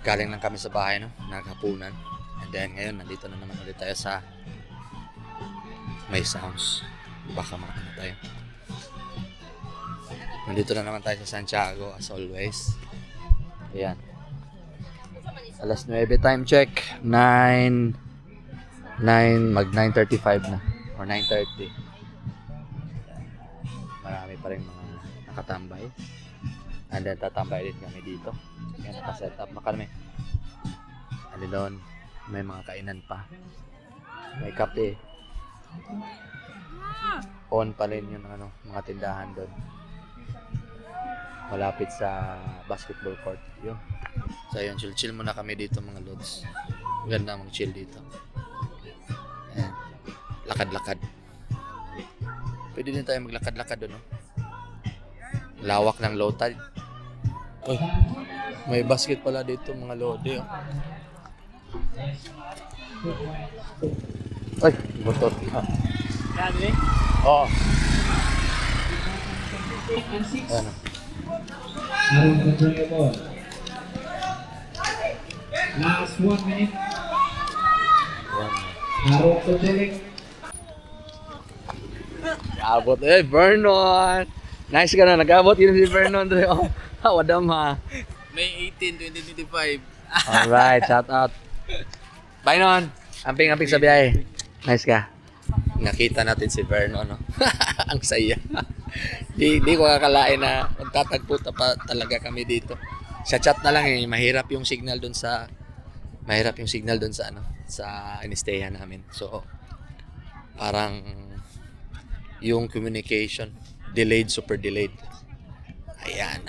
Galing lang kami sa bahay, no? Naghapunan. And then ngayon, nandito na naman ulit tayo sa May Sounds. Baka makano tayo. Nandito na naman tayo sa Santiago as always. Ayan. Alas 9 time check. 9 mag 9:35 na. Or 9:30. Marami pa rin mga nakatambay. And then tatambay din kami dito. Kaya nakaset up na kami. And doon, may mga kainan pa. May kape. On pa rin yung mga tindahan doon. Malapit sa basketball court. Yun. So yun, chill muna kami dito mga lods. Ganda mag-chill dito. Ayan. Lakad-lakad. Pwede din tayo maglakad-lakad doon, no? Lawak ng low tide. Uy, may basket pala dito mga lodi, oh. Ay, motor. Grabe. Oo. Ano? Aaron control the ball. Last 1 minute. Aaron controlling. Abot Vernon. Nice ka na, nag-abot yun si Vernon. Oh, wadam ha. May 18, 2025. Alright, shout out. Bye non. Amping-amping sa biyahe. Nice ka. Nakita natin si Vernon, no? Ang saya. di ko kakalain na magtatagpo pa talaga kami dito. Sa chat na lang eh, mahirap yung signal doon sa sa inistayan namin. So parang yung communication delayed, super delayed. Ayan.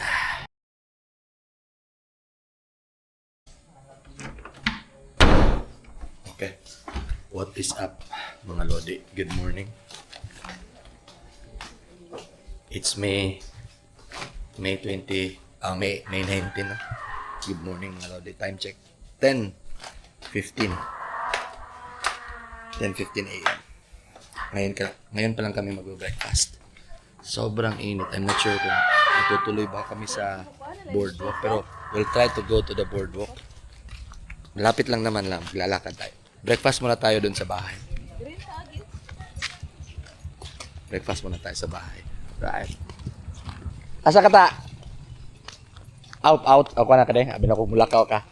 Okay. What is up, mga Lodi? Good morning. It's May 20, May 19 na. Good morning, mga Lodi. Time check. 10:15 a.m. Ngayon pa lang kami mag-breakfast. Sobrang init. I'm not sure kung matutuloy ba kami sa boardwalk. Pero we'll try to go to the boardwalk. Malapit lang naman lang. Lalakad tayo. Breakfast muna tayo dun sa bahay. Breakfast muna tayo sa bahay. Right. Asa ka ta? Out. Ako na ka din. Abi na ko mulakaw ka.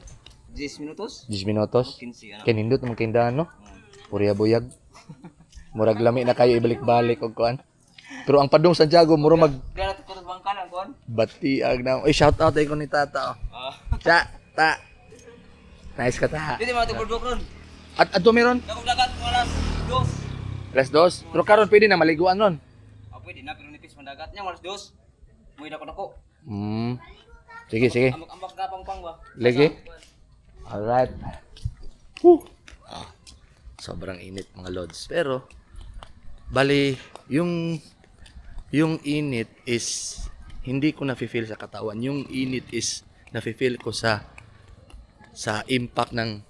10 minutos? 10 minutos. 15 ano? Kinindot naman kindahan, no? Puriya buyag. Murag lami na kayo ibalik-balik og kuan. Pero ang padong Santiago muro mag Kaya natin ko bangka lang, kon. batiag na. Oy, shout out ay ko ni Tata. Oh. Ta. Nice ka ta. Dito mga tubol ron. At ato meron? Nakong dagat ko alas 2. Alas 2. Pero karon pwede na maliguan ron. Pwede na, pero nipis mandagat niya, alas 2. Muwi na ko na ko. Sige. Ambak na pang ba? Lagi. Alright. Woo. Sobrang init mga lods. Pero bali yung init is hindi ko na-feel sa katawan. Yung init is na-feel ko sa impact ng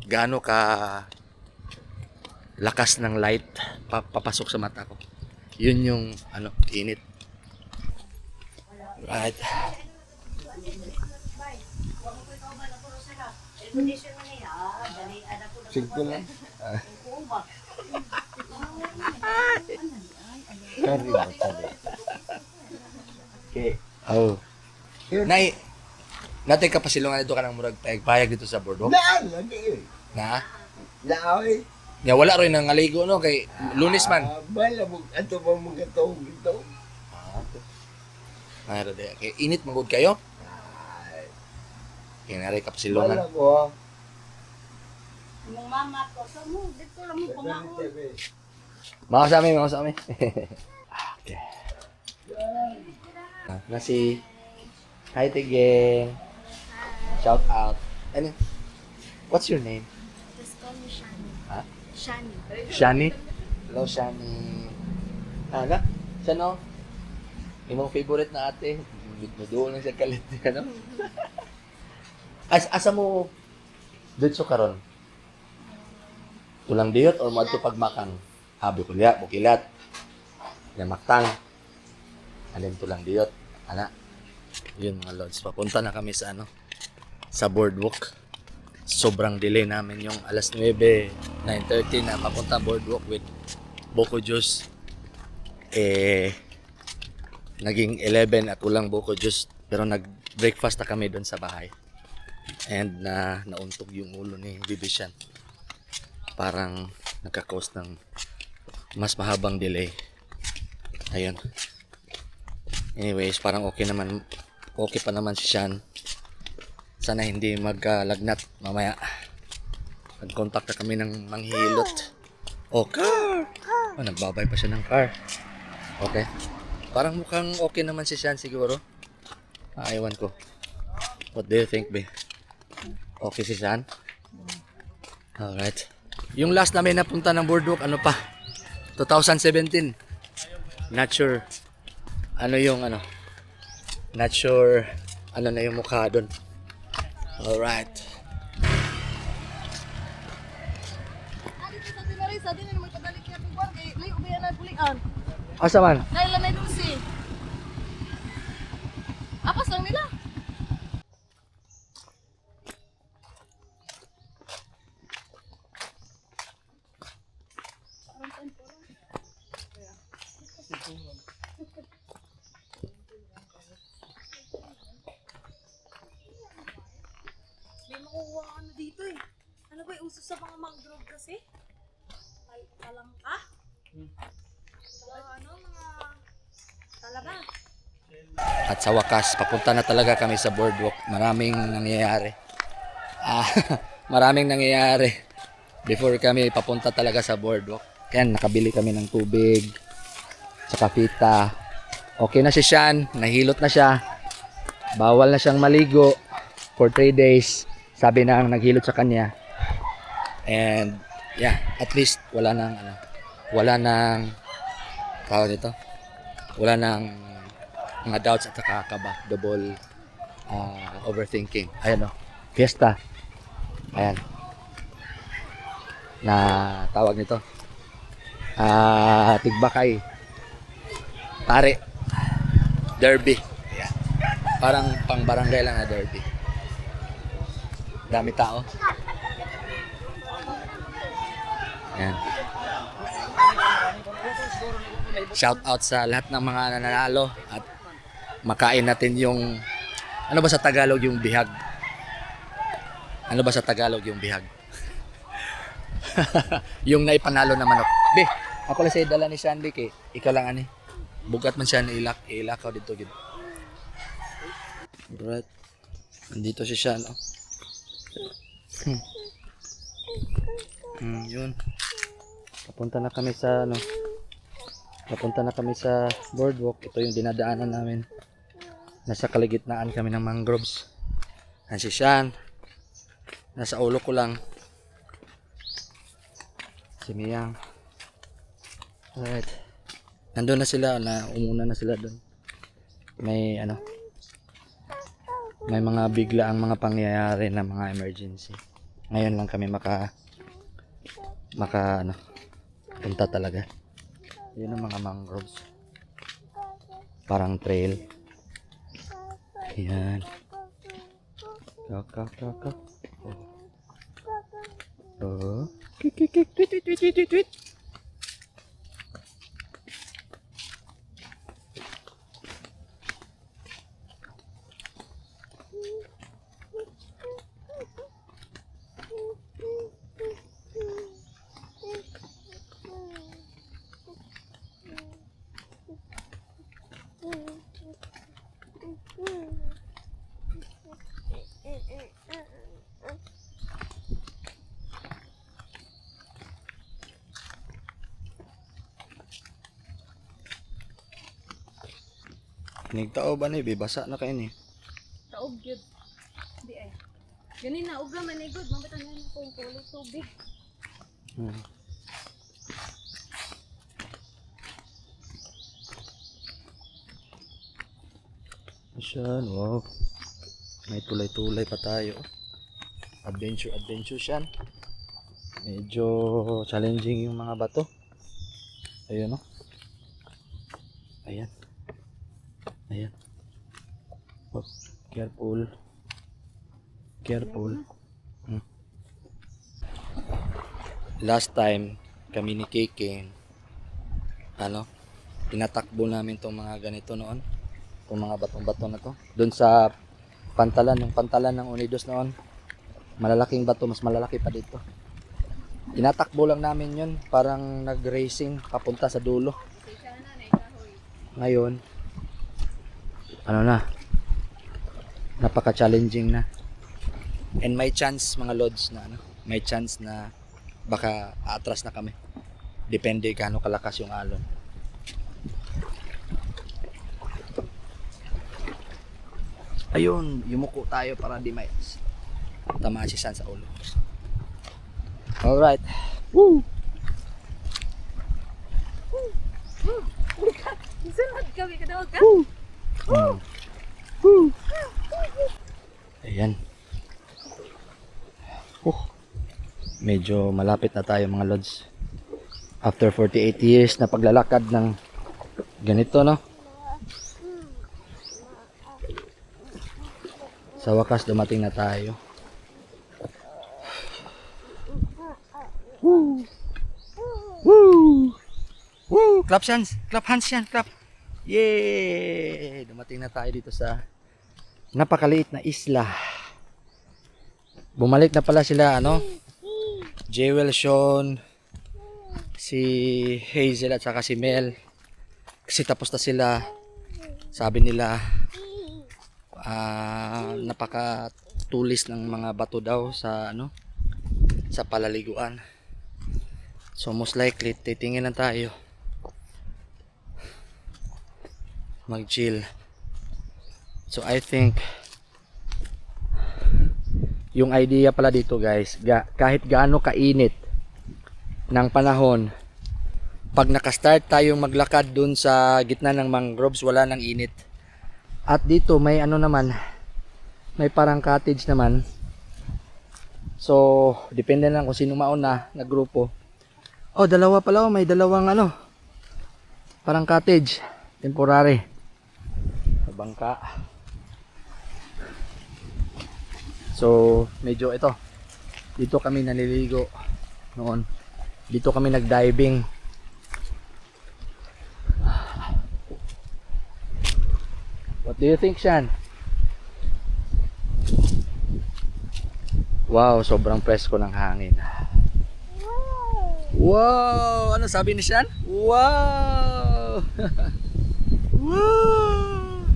gaano ka lakas ng light papasok sa mata ko. Yun yung init. Right. Sigto lang. Okay. Oh. Nay, natay ka pasilungan dito ka ng murag payag dito sa boardwalk. Daan, lagi eh. Na? Laoy. Nya wala rin nang ngaligo no kay Lunes man. Bala mo, ato ba mo gatong ito? Mayroon de. Kay init magud kayo. Kaya nari ka Bala pasilungan. mo. Mong mama ko, sa mo, dito lang mo pamako. Mga sa amin. Okay. Nasi. Hi Tigeng. Shout out. Ano? What's your name? Just call me Shani. Ha? Shani. Shani? Hello, Shani. Ano? Siya no? Imong favorite na ate. Doon lang siya kalit. Ano? Asa mo dito karon? Tulang diyot or madto pagmakang? Habi ko liya, bukilat. Yamaktang. Alin tulang diyot. Ana. Yun mga lords. Papunta na kami sa sa boardwalk. Sobrang delay namin yung alas 9, 9:30 na papunta boardwalk with Boko Juice. Naging 11 at ulang Boko Juice. Pero nag-breakfast na kami doon sa bahay. And nauntog yung ulo ni Bibisyan. Parang nagka-cause ng mas mahabang delay. Ayun. Anyways, parang okay pa naman si Sean. Sana hindi maglagnat mamaya. Nag-contact na kami ng manghihilot. Oh, car! Oh, nagbabay pa siya ng car. Okay. Parang mukhang okay naman si Sean siguro. Ewan ko. What do you think, be? Okay si Sean? Alright. Yung last namin napunta ng boardwalk, 2017. Not sure. Not sure na yung mukha doon. Alright. sa din na magpadalik niya kung kay layo ba yan na pulian. Asa man? Dahil lang na dulce. Apas lang nila. May makukuha ka ano dito eh. Ano ba yung uso sa mga mangrove kasi? Ay, talangka? Ano, mga talaba? At sa wakas, papunta na talaga kami sa boardwalk. Maraming nangyayari. Maraming nangyayari. Before kami papunta talaga sa boardwalk. Yan, nakabili kami ng tubig. Tsaka pita. Okay na si Sean. Nahilot na siya. Bawal na siyang maligo for 3 days. Sabi na ang naghilot sa kanya. And yeah, at least wala nang tawag dito. Wala nang mga doubts at kakaba, double overthinking. Ayan o, fiesta. Ayan. Na tawag nito. Tigbakay. Pare. Derby. Ayan. Parang pang barangay lang na derby. Dami tao. Ayan. Shout out sa lahat ng mga nananalo at makain natin yung ano ba sa Tagalog yung bihag? Ano ba sa Tagalog yung bihag? Yung naipanalo na manok. Be, ako lang sa dala ni Sandy kay ikaw lang ani. Bugat man siya na ilakaw dito gid. Alright. Nandito si Sean. Oh. Yun. Papunta na kami sa boardwalk. Ito yung dinadaanan namin. Nasa kaligitnaan kami ng mangroves. Yan si Sean. Nasa ulo ko lang. Si Miyang. Alright. Nandun na sila. Umuna na sila doon. May mga bigla ang mga pangyayari na mga emergency. Ngayon lang kami punta talaga. Yun ang mga mangroves. Parang trail. Ayan. Kak. Oh. Kik. Tweet. Nigtao ba ni basa na kayo ni? Taog yun. Di eh. Ganin na, uga manigod. Mabitan nga na kung kulay tubig. Siyan, wow. May tulay-tulay pa tayo. Adventure siyan. Medyo challenging yung mga bato. Ayun, no? Ayan. Oh, careful. Last time kami ni Keke, tinatakbo namin tong mga ganito noon. Itong mga batong-bato na to. Doon sa yung pantalan ng Unidos noon. Malalaking bato, mas malalaki pa dito. Tinatakbo lang namin yun, parang nag-racing papunta sa dulo. Ngayon, napaka-challenging na. And may chance mga lods na may chance na baka atras na kami. Depende gaano kalakas yung alon. Ayun, yumuko tayo para di may tamaan si San sa ulo. Alright. Woo! Sunod kami, kadawag ka? Ayan. Medyo malapit na tayo mga lods. After 48 years na paglalakad ng ganito, no? Sa wakas, dumating na tayo. Woo! Woo! Woo! Clap hands! Clap hands yan! Clap! Yay! Dumating na tayo dito sa napakaliit na isla. Bumalik na pala sila, ano? Jewel, Sean, si Hazel at saka si Mel. Kasi tapos na sila. Sabi nila, napakatulis ng mga bato daw sa ano, sa palaliguan. So most likely titingin lang tayo, mag-chill. So I think yung idea pala dito, guys, kahit gaano kainit ng panahon, pag nakastart tayong maglakad dun sa gitna ng mangroves, wala nang init. At dito may ano naman, may parang cottage naman. So depende lang kung sino mauna na grupo. Oh, dalawa pala, oh, may dalawang ano, parang cottage, temporary sa bangka. So medyo ito, dito kami naliligo noon, dito kami nag-diving. What do you think, Shan? Wow, sobrang presko ng hangin. Wow! Ano sabi ni Shan? Wow! Wow!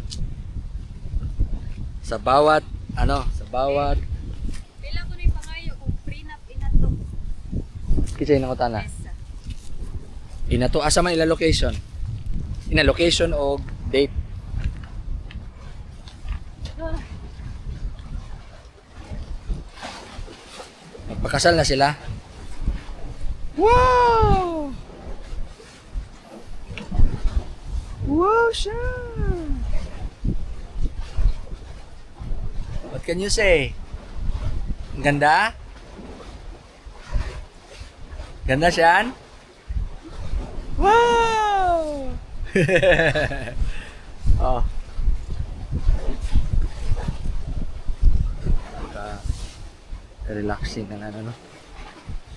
Sa bawat Pila ko na yung pangayo kung prenup inato. kisay na ko tana. Inato asa man ila location? Ina location o date? Magpakasal na sila? Wow! Wow, Sean! What can you say? Ang ganda? Ganda, Sean? Wow! Oh. Relaxing na ano, no?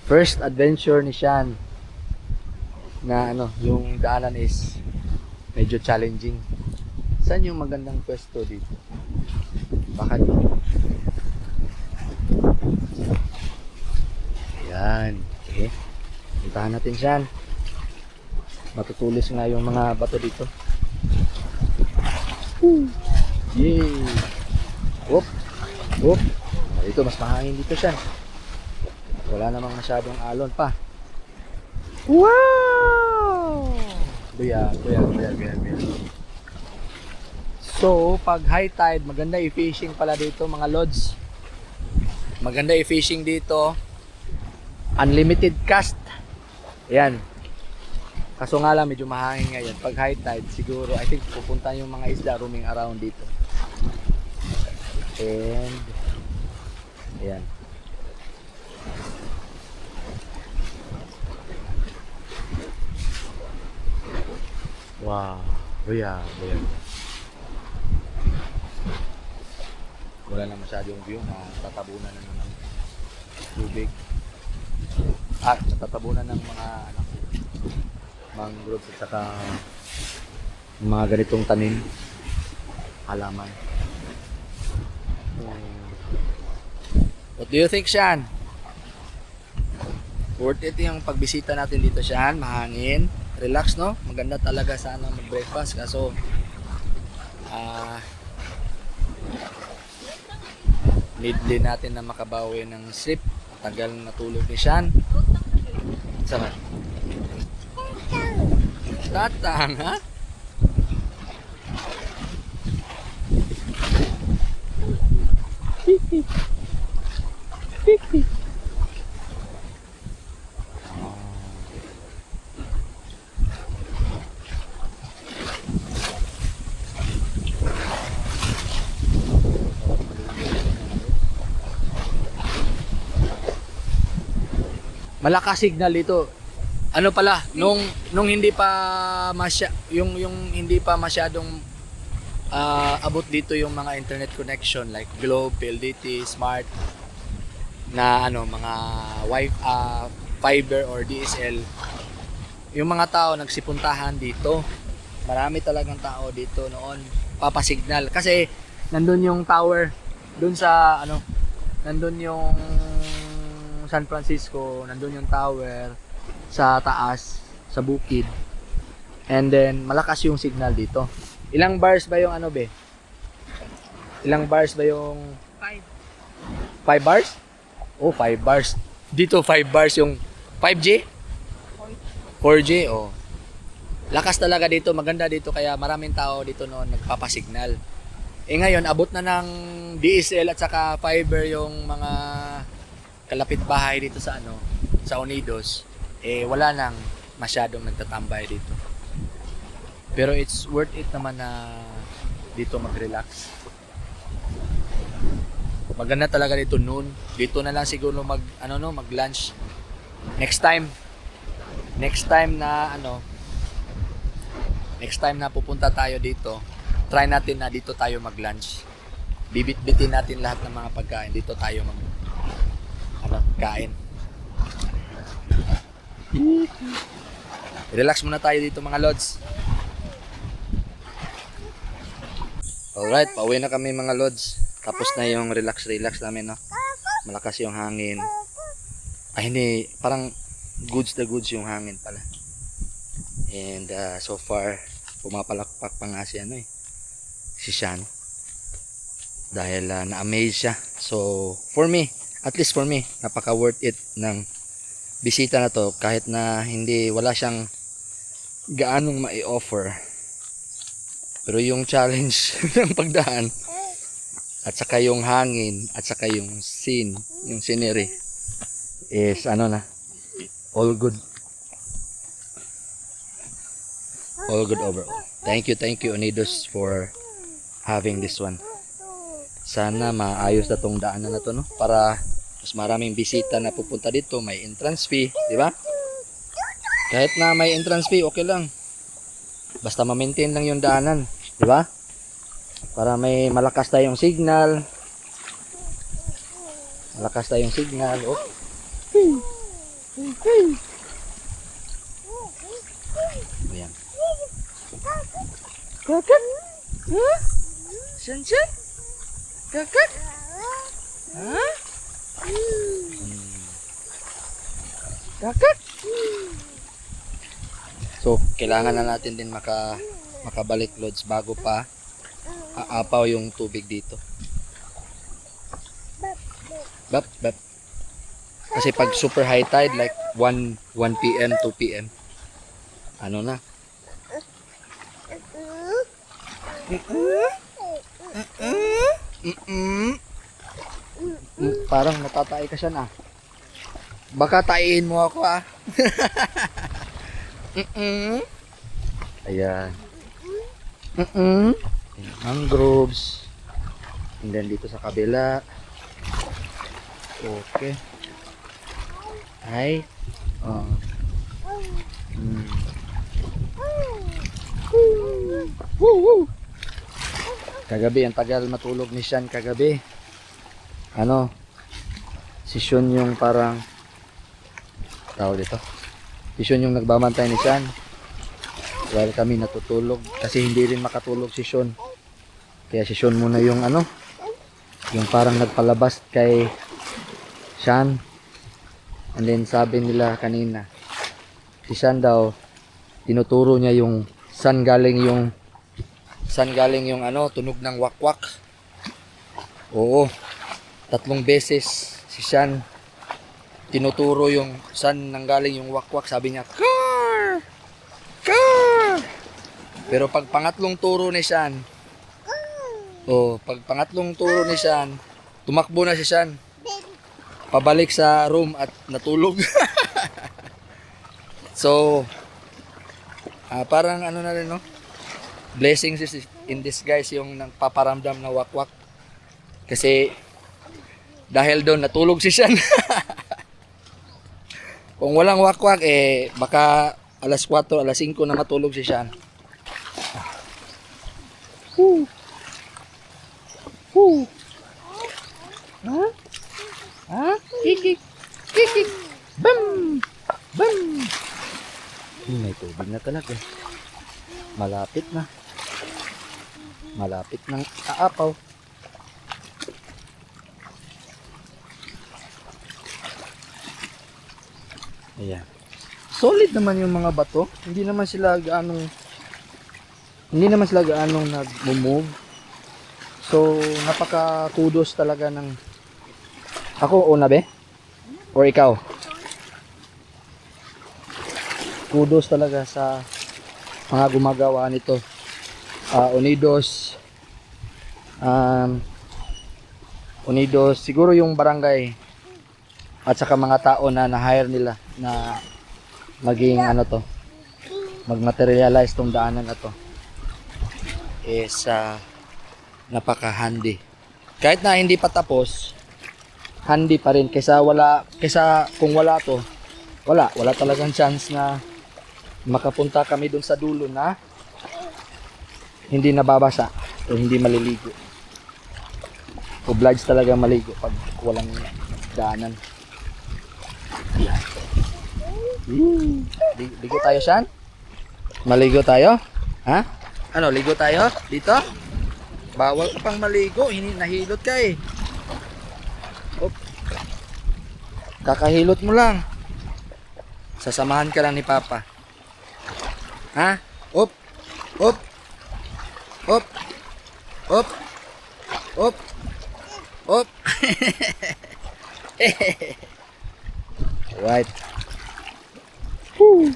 First adventure ni Sean na ano, yung daanan is medyo challenging. Saan yung magandang pwesto dito? Baka dito. Ayan. Okay. Puntahan natin Sean. Matutulis nga yung mga bato dito. Yay! Whoop! Whoop! Dito mas mahangin dito siya. Wala namang masyadong alon pa. Wow! Buya. So, pag high tide, maganda i-fishing pala dito mga lods. Maganda i-fishing dito. Unlimited cast. Ayan. Kaso nga lang medyo mahangin ngayon. Pag high tide, siguro, I think pupunta yung mga isda roaming around dito. And ayan. Wow, buya. Wala na masyadong view na tatabunan na ng tubig. Natatabunan ng mga ano, mangroves at saka mga ganitong tanim, halaman. What do you think, Sean? Worth it yung pagbisita natin dito, Sean. Mahangin, relax, no? Maganda talaga sana mag-breakfast. Kaso need din natin na makabawi ng sleep. Tagal na tulog ni Sean. Saan? Tatang, ha? Malakas signal dito. Ano pala, nung hindi pa yung hindi pa masyadong abot dito yung mga internet connection like Globe, PLDT, Smart na mga fiber or DSL. Yung mga tao nagsipuntahan dito. Marami talagang tao dito noon papasignal kasi nandun yung tower doon sa nandun yung San Francisco, nandun yung tower sa taas, sa bukid. And then malakas yung signal dito. Ilang bars ba yung be? Ilang bars ba yung 5 bars? Oh, 5 bars. Dito 5 bars yung 5G? 4G, oh. Lakas talaga dito, maganda dito kaya maraming tao dito noon nagpapasignal. Ngayon abot na ng DSL at saka fiber yung mga kalapit bahay dito sa sa Unidos. Wala nang masyadong nagtatambay dito. Pero it's worth it naman na dito mag-relax. Maganda talaga dito noon. Dito na lang siguro mag-lunch. Next time na pupunta tayo dito, try natin na dito tayo mag-lunch. Bibit-bitin natin lahat ng mga pagkain. Dito tayo kain. Relax muna tayo dito mga lods. Alright, pauwi na kami mga lods. Tapos na yung relax namin, no? Malakas yung hangin. Hindi, parang goods yung hangin pala. And so far, pumapalakpak pa nga si Sean. Dahil na-amaze siya. So, at least for me, napaka worth it ng bisita na to kahit na wala siyang gaanong mai-offer. Pero yung challenge ng pagdaan at saka yung hangin at saka yung scene, yung scenery is all good. All good overall. Thank you Unidos for having this one. Sana maayos na tong daanan na to, no? Para mas maraming bisita na pupunta dito, may entrance fee, di ba? Kahit na may entrance fee, okay lang. Basta ma-maintain lang yung daanan, di ba? Para may malakas tayong signal. Oh. Ayan. Kakak? Huh? Shan? Kakak? Huh? Kakak? So, kailangan na natin din makabalik loads bago pa aapaw yung tubig dito. Bap. Kasi pag super high tide like 1 PM, 2 PM, na? Parang natatay ka siya na. Baka taihin mo ako Ayan. Mangroves. And then dito sa kabila. Okay. Ay. Kagabi, ang tagal matulog ni Sean kagabi. Si Sean yung parang tawag dito. Si Sean yung nagbabantay ni Sean. While kami natutulog kasi hindi rin makatulog si Sean. Kaya si Sean muna yung yung parang nagpalabas kay Sean. And then sabi nila kanina, si Sean daw tinuturo niya yung saan galing yung tunog ng wakwak. Oo. 3 beses si Sean tinuturo yung saan nanggaling yung wakwak. Sabi niya, car! Pero pag pangatlong turo ni Sean, tumakbo na si Sean pabalik sa room at natulog. So, parang na rin, no? Blessings in disguise yung nagpaparamdam na wakwak. Kasi dahil doon natulog si Sean. Kung walang wakwak, eh, baka alas 4, alas 5 na matulog si Sean. Ha? Ha? Kikik. Kikik. Bam! Bam! May tubig na talaga. Malapit na. Malapit ng aapaw. Ayan. Solid naman yung mga bato. Hindi naman sila gaanong nag-move. So, napaka kudos talaga ng ako una be? Or ikaw? Kudos talaga sa mga gumagawa nito. Unidos siguro yung barangay at saka mga tao na na-hire nila na maging mag-materialize tong daanan na to is napaka-handy. Kahit na hindi pa tapos, handy pa rin kaysa kung wala to, wala talagang chance na makapunta kami dun sa dulo na hindi nababasa o hindi maliligo. Obliged talaga maligo pag walang daanan. Yan. Ligo tayo, Sean? Maligo tayo? Ha? Ano, ligo tayo? Dito? Bawal ka pang maligo. Nahilot ka eh. Op. Kakahilot mo lang. Sasamahan ka lang ni Papa. Ha? Op. Op. Op. Op. Op. Op. Right. Woo.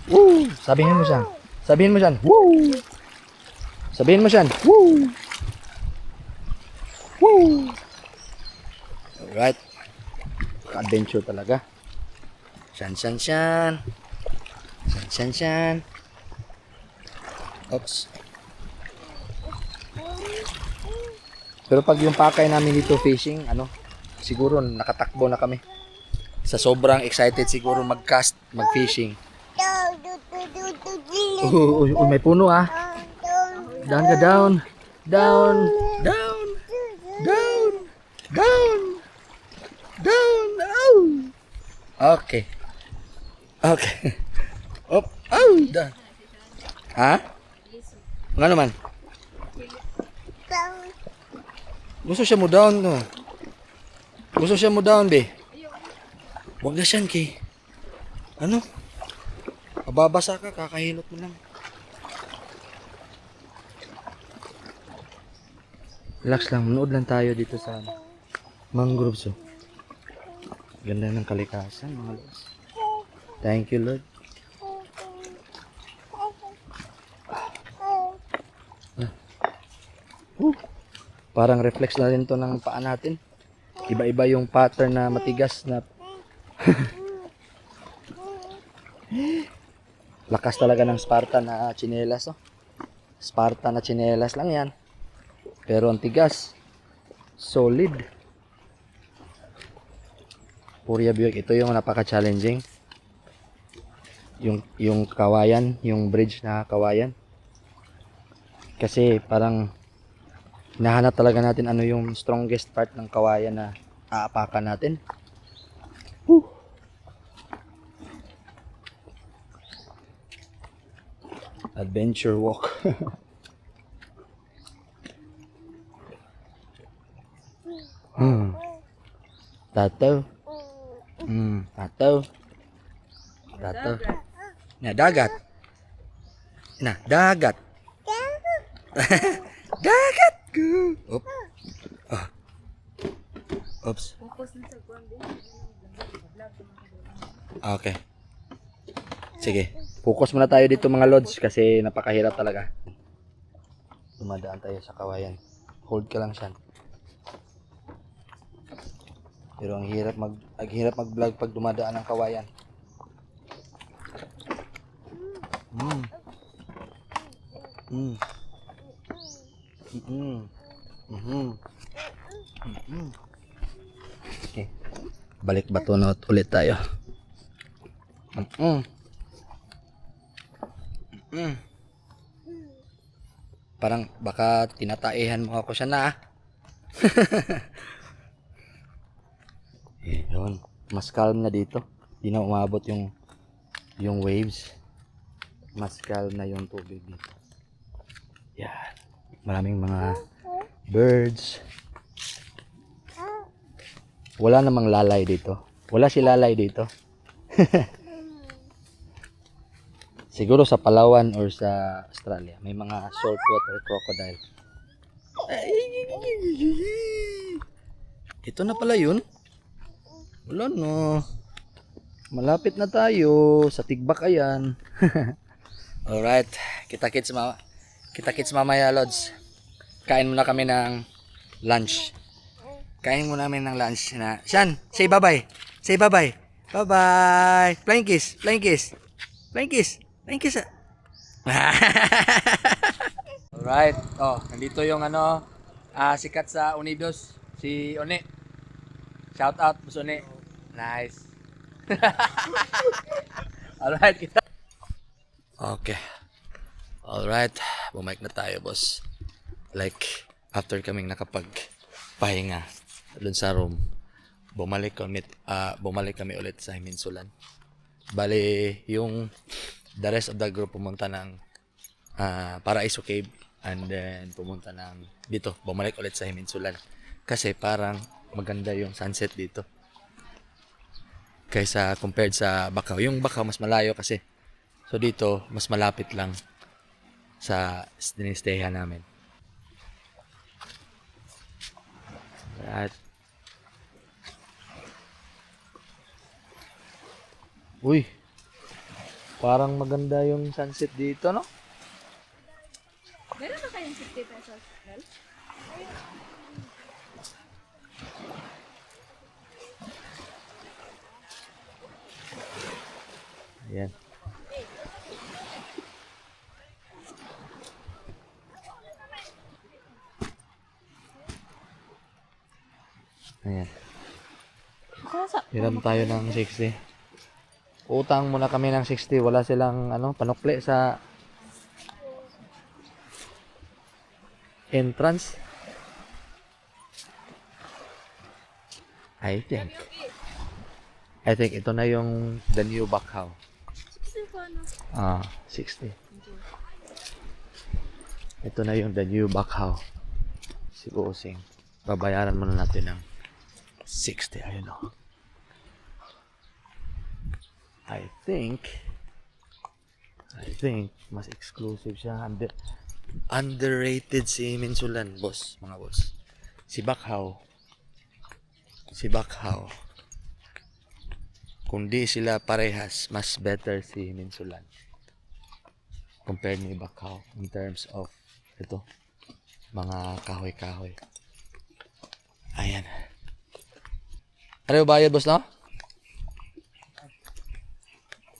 Woo. Sabihin mo siya. Sabihin mo siya. Woo. Sabihin mo siya. Woo. Woo. Alright. Adventure talaga. Shan. Oops. Pero pag yung pakay namin dito fishing, siguro nakatakbo na kami. Sa sobrang excited siguro mag-cast, mag-fishing. May puno ah. Down ka, down. Down. Down. Down. Down. Down. Oh. Okay. Okay. Up. Oh. Down. Ha? Nga naman? Gusto siya mo down, no? Gusto siya mo down, be? Huwag na siyan, kay. Mababasa ka, kakahilot mo lang. Relax lang, manood lang tayo dito sa mangroves, oh. Ganda ng kalikasan, mga lods. Thank you, Lord. Parang reflex na rin to ng paa natin. Iba-iba yung pattern na matigas na lakas talaga ng Spartan na tsinelas, oh. Spartan na tsinelas lang yan. Pero ang tigas. Solid. Puria Buick. Ito yung napaka-challenging. Yung kawayan. Yung bridge na kawayan. Kasi parang hinahanap talaga natin ano yung strongest part ng kawayan na aapakan natin. Whew. Adventure walk. Tato. Tato. Tato. Na dagat. Na dagat. Dagat. Oop. Oh. Oops. Okay. Sige. Focus muna tayo dito mga lods kasi napakahirap talaga. Dumadaan tayo sa kawayan. Hold ka lang siya. Pero ang hirap mag-vlog pag dumadaan ng kawayan. Okay. Balik bato na ulit tayo. Mm. Mm. Parang baka tinataihan mo ako siya na. Yun. Mas calm na dito. Di na umabot yung waves. Mas calm na yung tubig dito. Yan. Maraming mga birds. Wala namang lalay dito. Wala si lalay dito. Siguro sa Palawan or sa Australia may mga saltwater crocodile. Ito na pala yun. Wala no. Malapit na tayo sa Tigbak ayan. Alright, kita-kits mamaya Lods. Kain muna kami ng lunch. Kain muna namin ng lunch na. Shan, say bye-bye. Say bye-bye. Bye-bye. Flying kiss. Flying kiss. Flying kiss. Flying kiss. Alright. Oh, nandito yung sikat sa Unidos. Si One. Shout out Boss One. Nice. Alright, kita. Okay. Alright. Bumalik na tayo, boss. Like, after kaming nakapagpahinga doon sa room, bumalik kami ulit sa Himinsulan. Bali, yung the rest of the group pumunta ng Paraiso Cave and then pumunta ng dito, bumalik ulit sa Himinsulan. Kasi parang maganda yung sunset dito. Kaysa compared sa Bacau. Yung Bacau mas malayo kasi. So dito, mas malapit lang sa dinistayhan namin. At uy, parang maganda yung sunset dito, no? Meron na kayong 50 pesos, Mel? Ayan. Ayan. Hiram tayo ng 60. Utang muna kami ng 60. Wala silang panukli sa entrance. I think ito na yung the new Bacau. 60. Ito na yung the new Bacau. Si Bossing. Babayaran muna natin ng 60. Ayun o. I think mas exclusive siya. Underrated si Himinsulan, boss, mga boss. Si Bacau. Kung di sila parehas, mas better si Himinsulan compared ni Bacau in terms of ito, mga kahoy-kahoy. Ayan. Ano ba bayad, boss, no?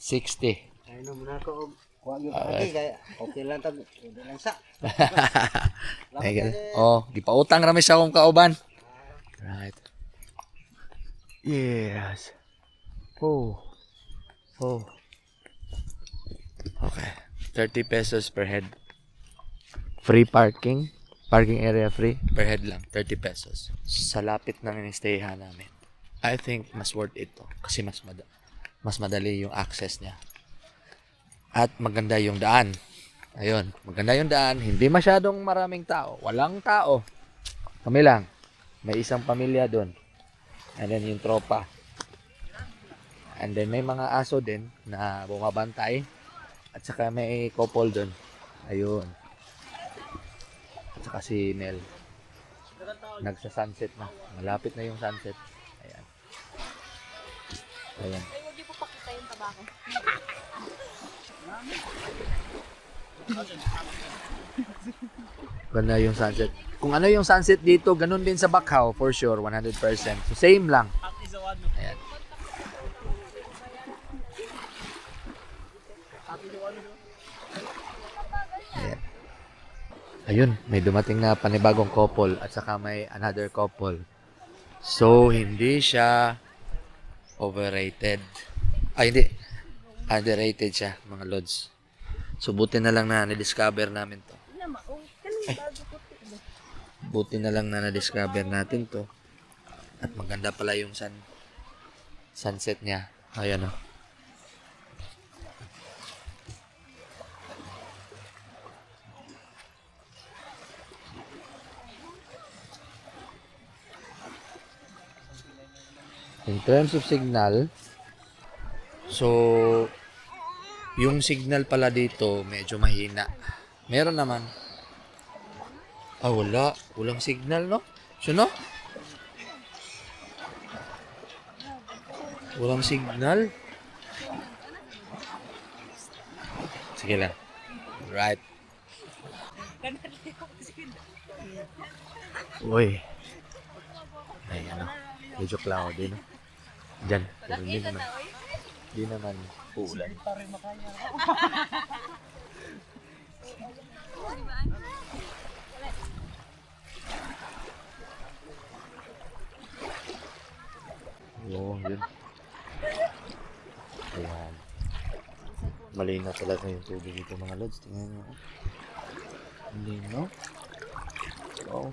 60. Ano muna ko kuha yung pagi kaya okay lang tag hindi lang sa. Oh, gipautang rami sa akong kauban. Right. Yes. Oh. Okay. 30 pesos per head. Free parking. Parking area free. Per head lang. 30 pesos. Sa lapit ng inistayhan namin. I think mas worth it to. Kasi mas madali yung access niya. At maganda yung daan. Ayun. Maganda yung daan. Hindi masyadong maraming tao. Walang tao. Kami lang. May isang pamilya doon. And then yung tropa. And then may mga aso din na bumabantay. At saka may couple doon. Ayun. At saka si Mel. Nagsa-sunset na. Malapit na yung sunset. Ayan. Ayan. Ay, huwag niyo po pakita yung tabako. Ganda yung sunset. Kung ano yung sunset dito, ganun din sa Bacau for sure, 100%. So same lang. Ayan. Ayan. Ayun, may dumating na panibagong couple at saka may another couple. So hindi siya overrated. Ay, hindi. Underrated siya, mga lods. So, buti na lang na na-discover namin to. Buti na lang na na-discover natin to. At maganda pala yung sunset niya. Ayan o. In terms of signal, so, yung signal pala dito, medyo mahina. Meron naman. Wala. Walang signal, no? So, no? Walang signal. Sige lang. Right. Uy. Ay, ano. Medyo cloudy, no? Diyan. Pero hindi naman. Hindi naman uulan. Oo, yun. Ayan. Malinaw talaga yung tubig dito mga lods. Tingnan nyo. Malinaw. Wow.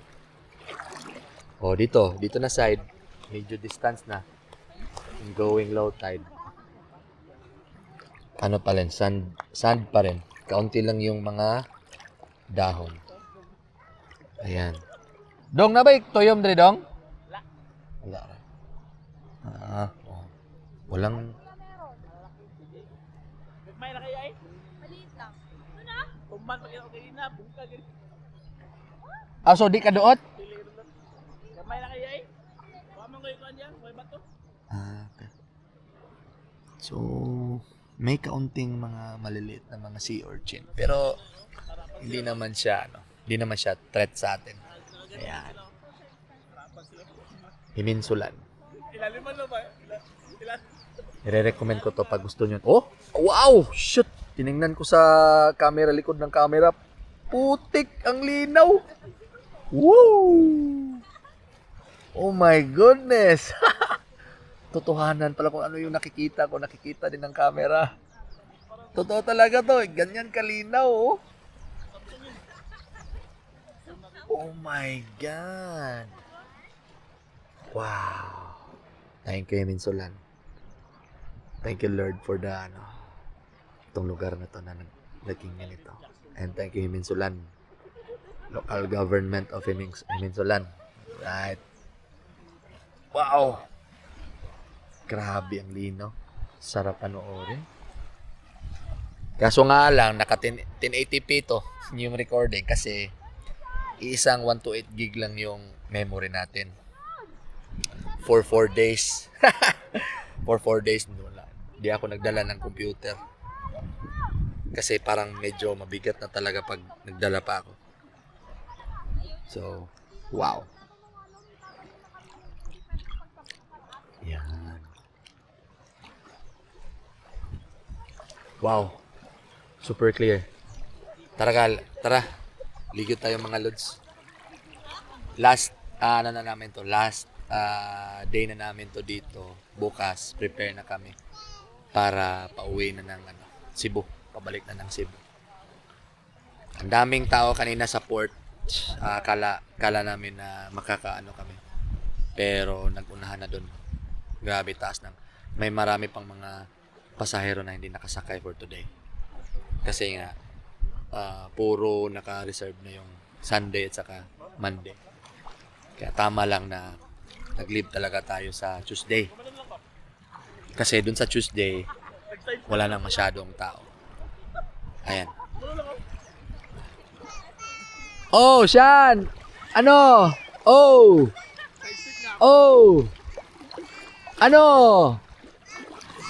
Oh, dito. Dito na side. Medyo distance na. Going low tide. Ano pa rin? Sand pa rin. Kaunti lang yung mga dahon. Ayan. Dong na ba? Toyom dre dong? Wala. Oh. Walang... May na kayo ay? Maliit lang. Ano? Tumban pag ako kayo na, bungka ganyan. So di ka doot? May na kayo ay? Pamang kayo kanya, may bato. Okay. So, may kaunting mga maliliit na mga sea urchin. Pero, hindi naman siya, hindi naman siya threat sa atin. Ayan. Himinsulan. Ilaliman na ba? Nire-recommend ko to pag gusto nyo. Oh! Wow! Shoot! Tinignan ko sa camera, likod ng camera. Putik! Ang linaw! Woo! Oh my goodness! Totohanan pala kung ano yung nakikita ko. Nakikita din ng camera. Totoo talaga to. Ganyan kalinaw, oh. Oh my God! Wow! Thank you, Minsulan. Thank you, Lord, for the, itong lugar na to na naging ganito. And thank you, Minsulan. Local government of Minsulan. Right. Wow! Grabe ang lino. Sarap panoorin. Kaso nga lang, naka 1080p to yung recording kasi isang 128 gig lang yung memory natin. For 4 days. For 4 days, wala. Hindi ako nagdala ng computer. Kasi parang medyo mabigat na talaga pag nagdala pa ako. So, wow. Yan. Wow. Super clear. Tara. Ligo tayo mga lods. Last, ano na namin to? Last day na namin to dito. Bukas, prepare na kami para pauwi na ng Cebu. Pabalik na ng Cebu. Ang daming tao kanina sa port. Kala namin na makakaano kami. Pero nagunahan na doon. Grabe, taas ng. May marami pang mga pasahero na hindi nakasakay for today. Kasi nga, puro naka-reserve na yung Sunday at saka Monday. Kaya tama lang na nag-leave talaga tayo sa Tuesday. Kasi dun sa Tuesday, wala nang masyadong tao. Ayan. Oh, Sean! Ano? Oh! Oh! Ano?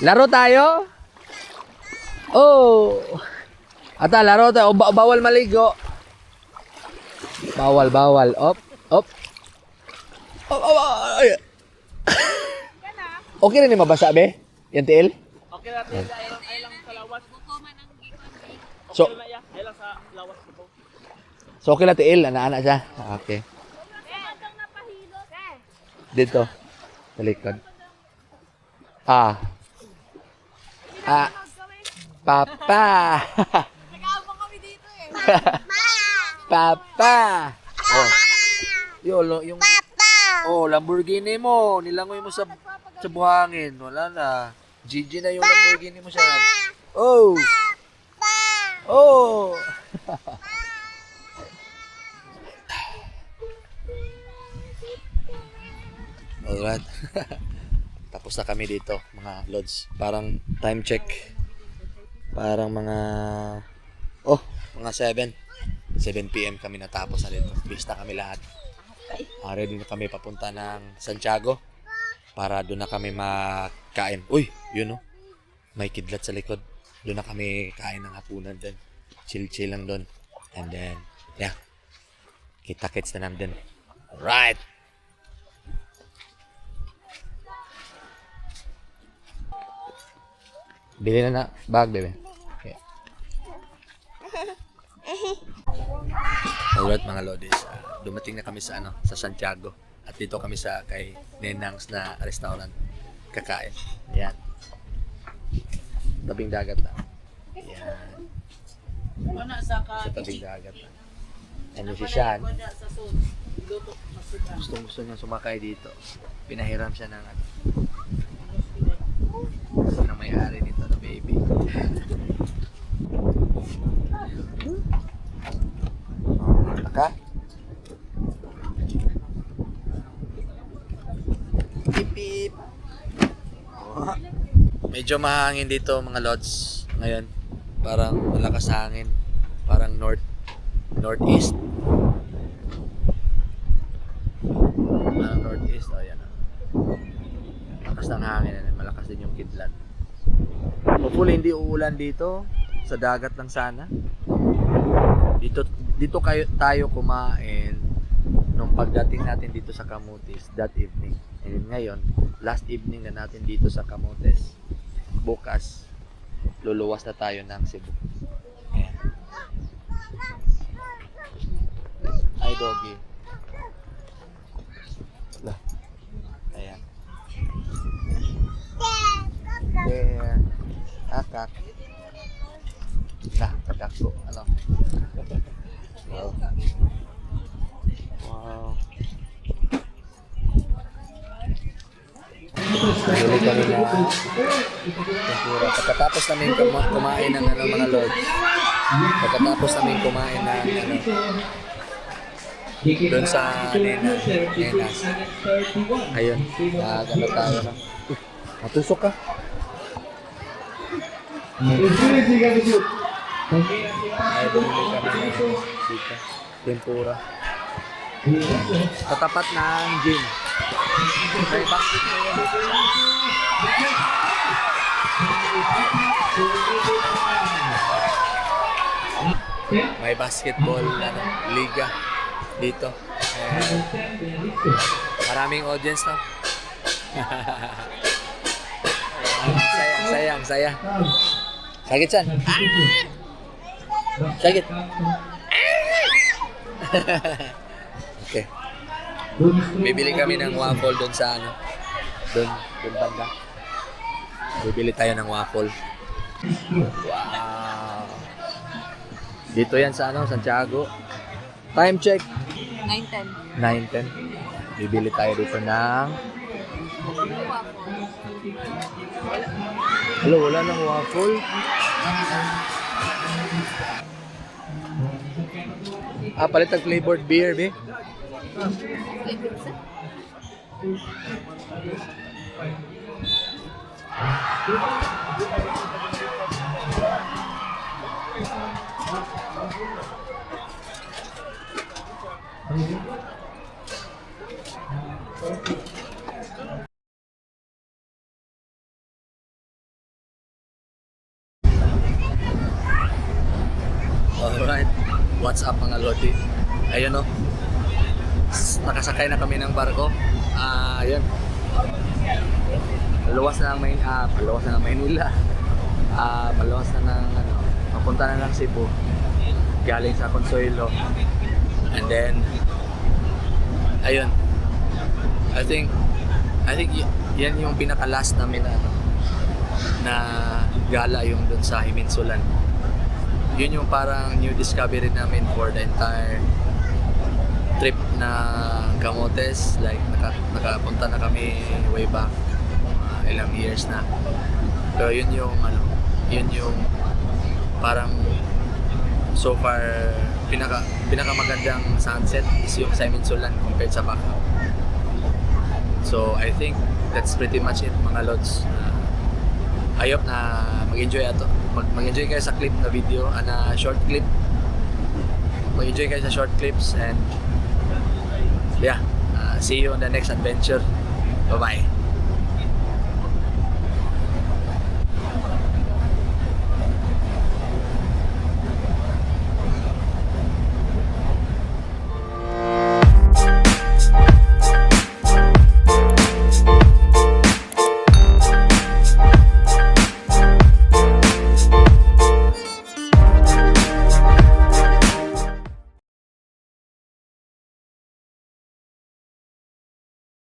Laro tayo? Oh! Ata, laro tayo. Bawal maligo. Bawal. Op. Ay. Okay rin yung mabasa, be? Yan, tiil? Okay na tayo, ay lang sa lawas. So, Okay na ya, ay lang sa lawas ko. so okay lang, tiil. Ana-ana siya. Okay. Dito. Sa likod. Papa! Nag-aabang kami dito eh. Papa! Oh. Yung Lamborghini mo, nilangoy mo sa buhangin. Wala na. GG na yung Lamborghini mo siya. Oh! Oh! Alright. Tapos na kami dito, mga lods. Parang time check. Parang mga 7 p.m. kami natapos na dito. Bista kami lahat. Ready na kami papunta ng Santiago para doon na kami makain. Uy, yun oh. May kidlat sa likod. Doon na kami kain ng hapunan din. Chill lang doon. And then, yeah. Kita-kits na namin din. Alright! Bili na bag, bebe. Okay. Alright mga lodis, dumating na kami sa Santiago. At dito kami sa kay Nenang's na restaurant kakain. Yan. Tabing dagat na. Yan. Sa tabing dagat na. Ano si Sean? Gusto niya sumakay dito. Pinahiram siya ng ng may-ari nito na baby. Taka? Pip pip. Oh. Medyo mahangin dito mga lods ngayon. Parang malakas na hangin. Parang northeast. Parang northeast. Oh, yan. Malakas ng hangin. Malakas din yung kidlat. Hopefully hindi uulan dito. Sa dagat lang sana. Dito tayo kumain nung pagdating natin dito sa Camotes that evening. And ngayon, last evening na natin dito sa Camotes. Bukas, luluwas na tayo ng Cebu. Ayan. Hi, doggy. Ayan. There. Akak. Kakak ko. Ano? Wow. Wow. Bili kami na tempura. Pagkatapos namin kumain ng mga lods. Pagkatapos namin kumain ng doon sa Nenas. Ayun. Ano tayo na. Matusok ka. Ay, bumili kami dito. Tempura. Katapat ng gym. May basket na yun. May basketball liga dito. Maraming audience na. Saya. Sakit san? Sakit. Okay. Bibili kami ng waffle doon sa doon banda. Bibili tayo ng waffle. Wow. Dito yan sa Santiago. Time check. 9:10. 9:10. Bibili tayo dito ng wala nang waffle. Palit ang flavored beer, be. Alright, what's up mga lodi? Ayun o, nakasakay na kami ng barko. Ayun, paluwas na ng Maynila. Paluwas na ng papunta na ng Cebu, galing sa Consuelo. And then, ayun, I think yan yung pinaka-last namin na na gala yung dun sa Himinsulan. Yun yung parang new discovery namin for the entire trip na Camotes. Like nakapunta na kami way back ilang years na. Pero yun yung parang so far pinakamagandang sunset is yung sa Himinsulan compared sa Bacau. So I think that's pretty much it mga lods. I hope na mag-enjoy kayo sa clip na video, na short clip. Mag-enjoy kayo sa short clips and yeah, see you on the next adventure. Bye-bye.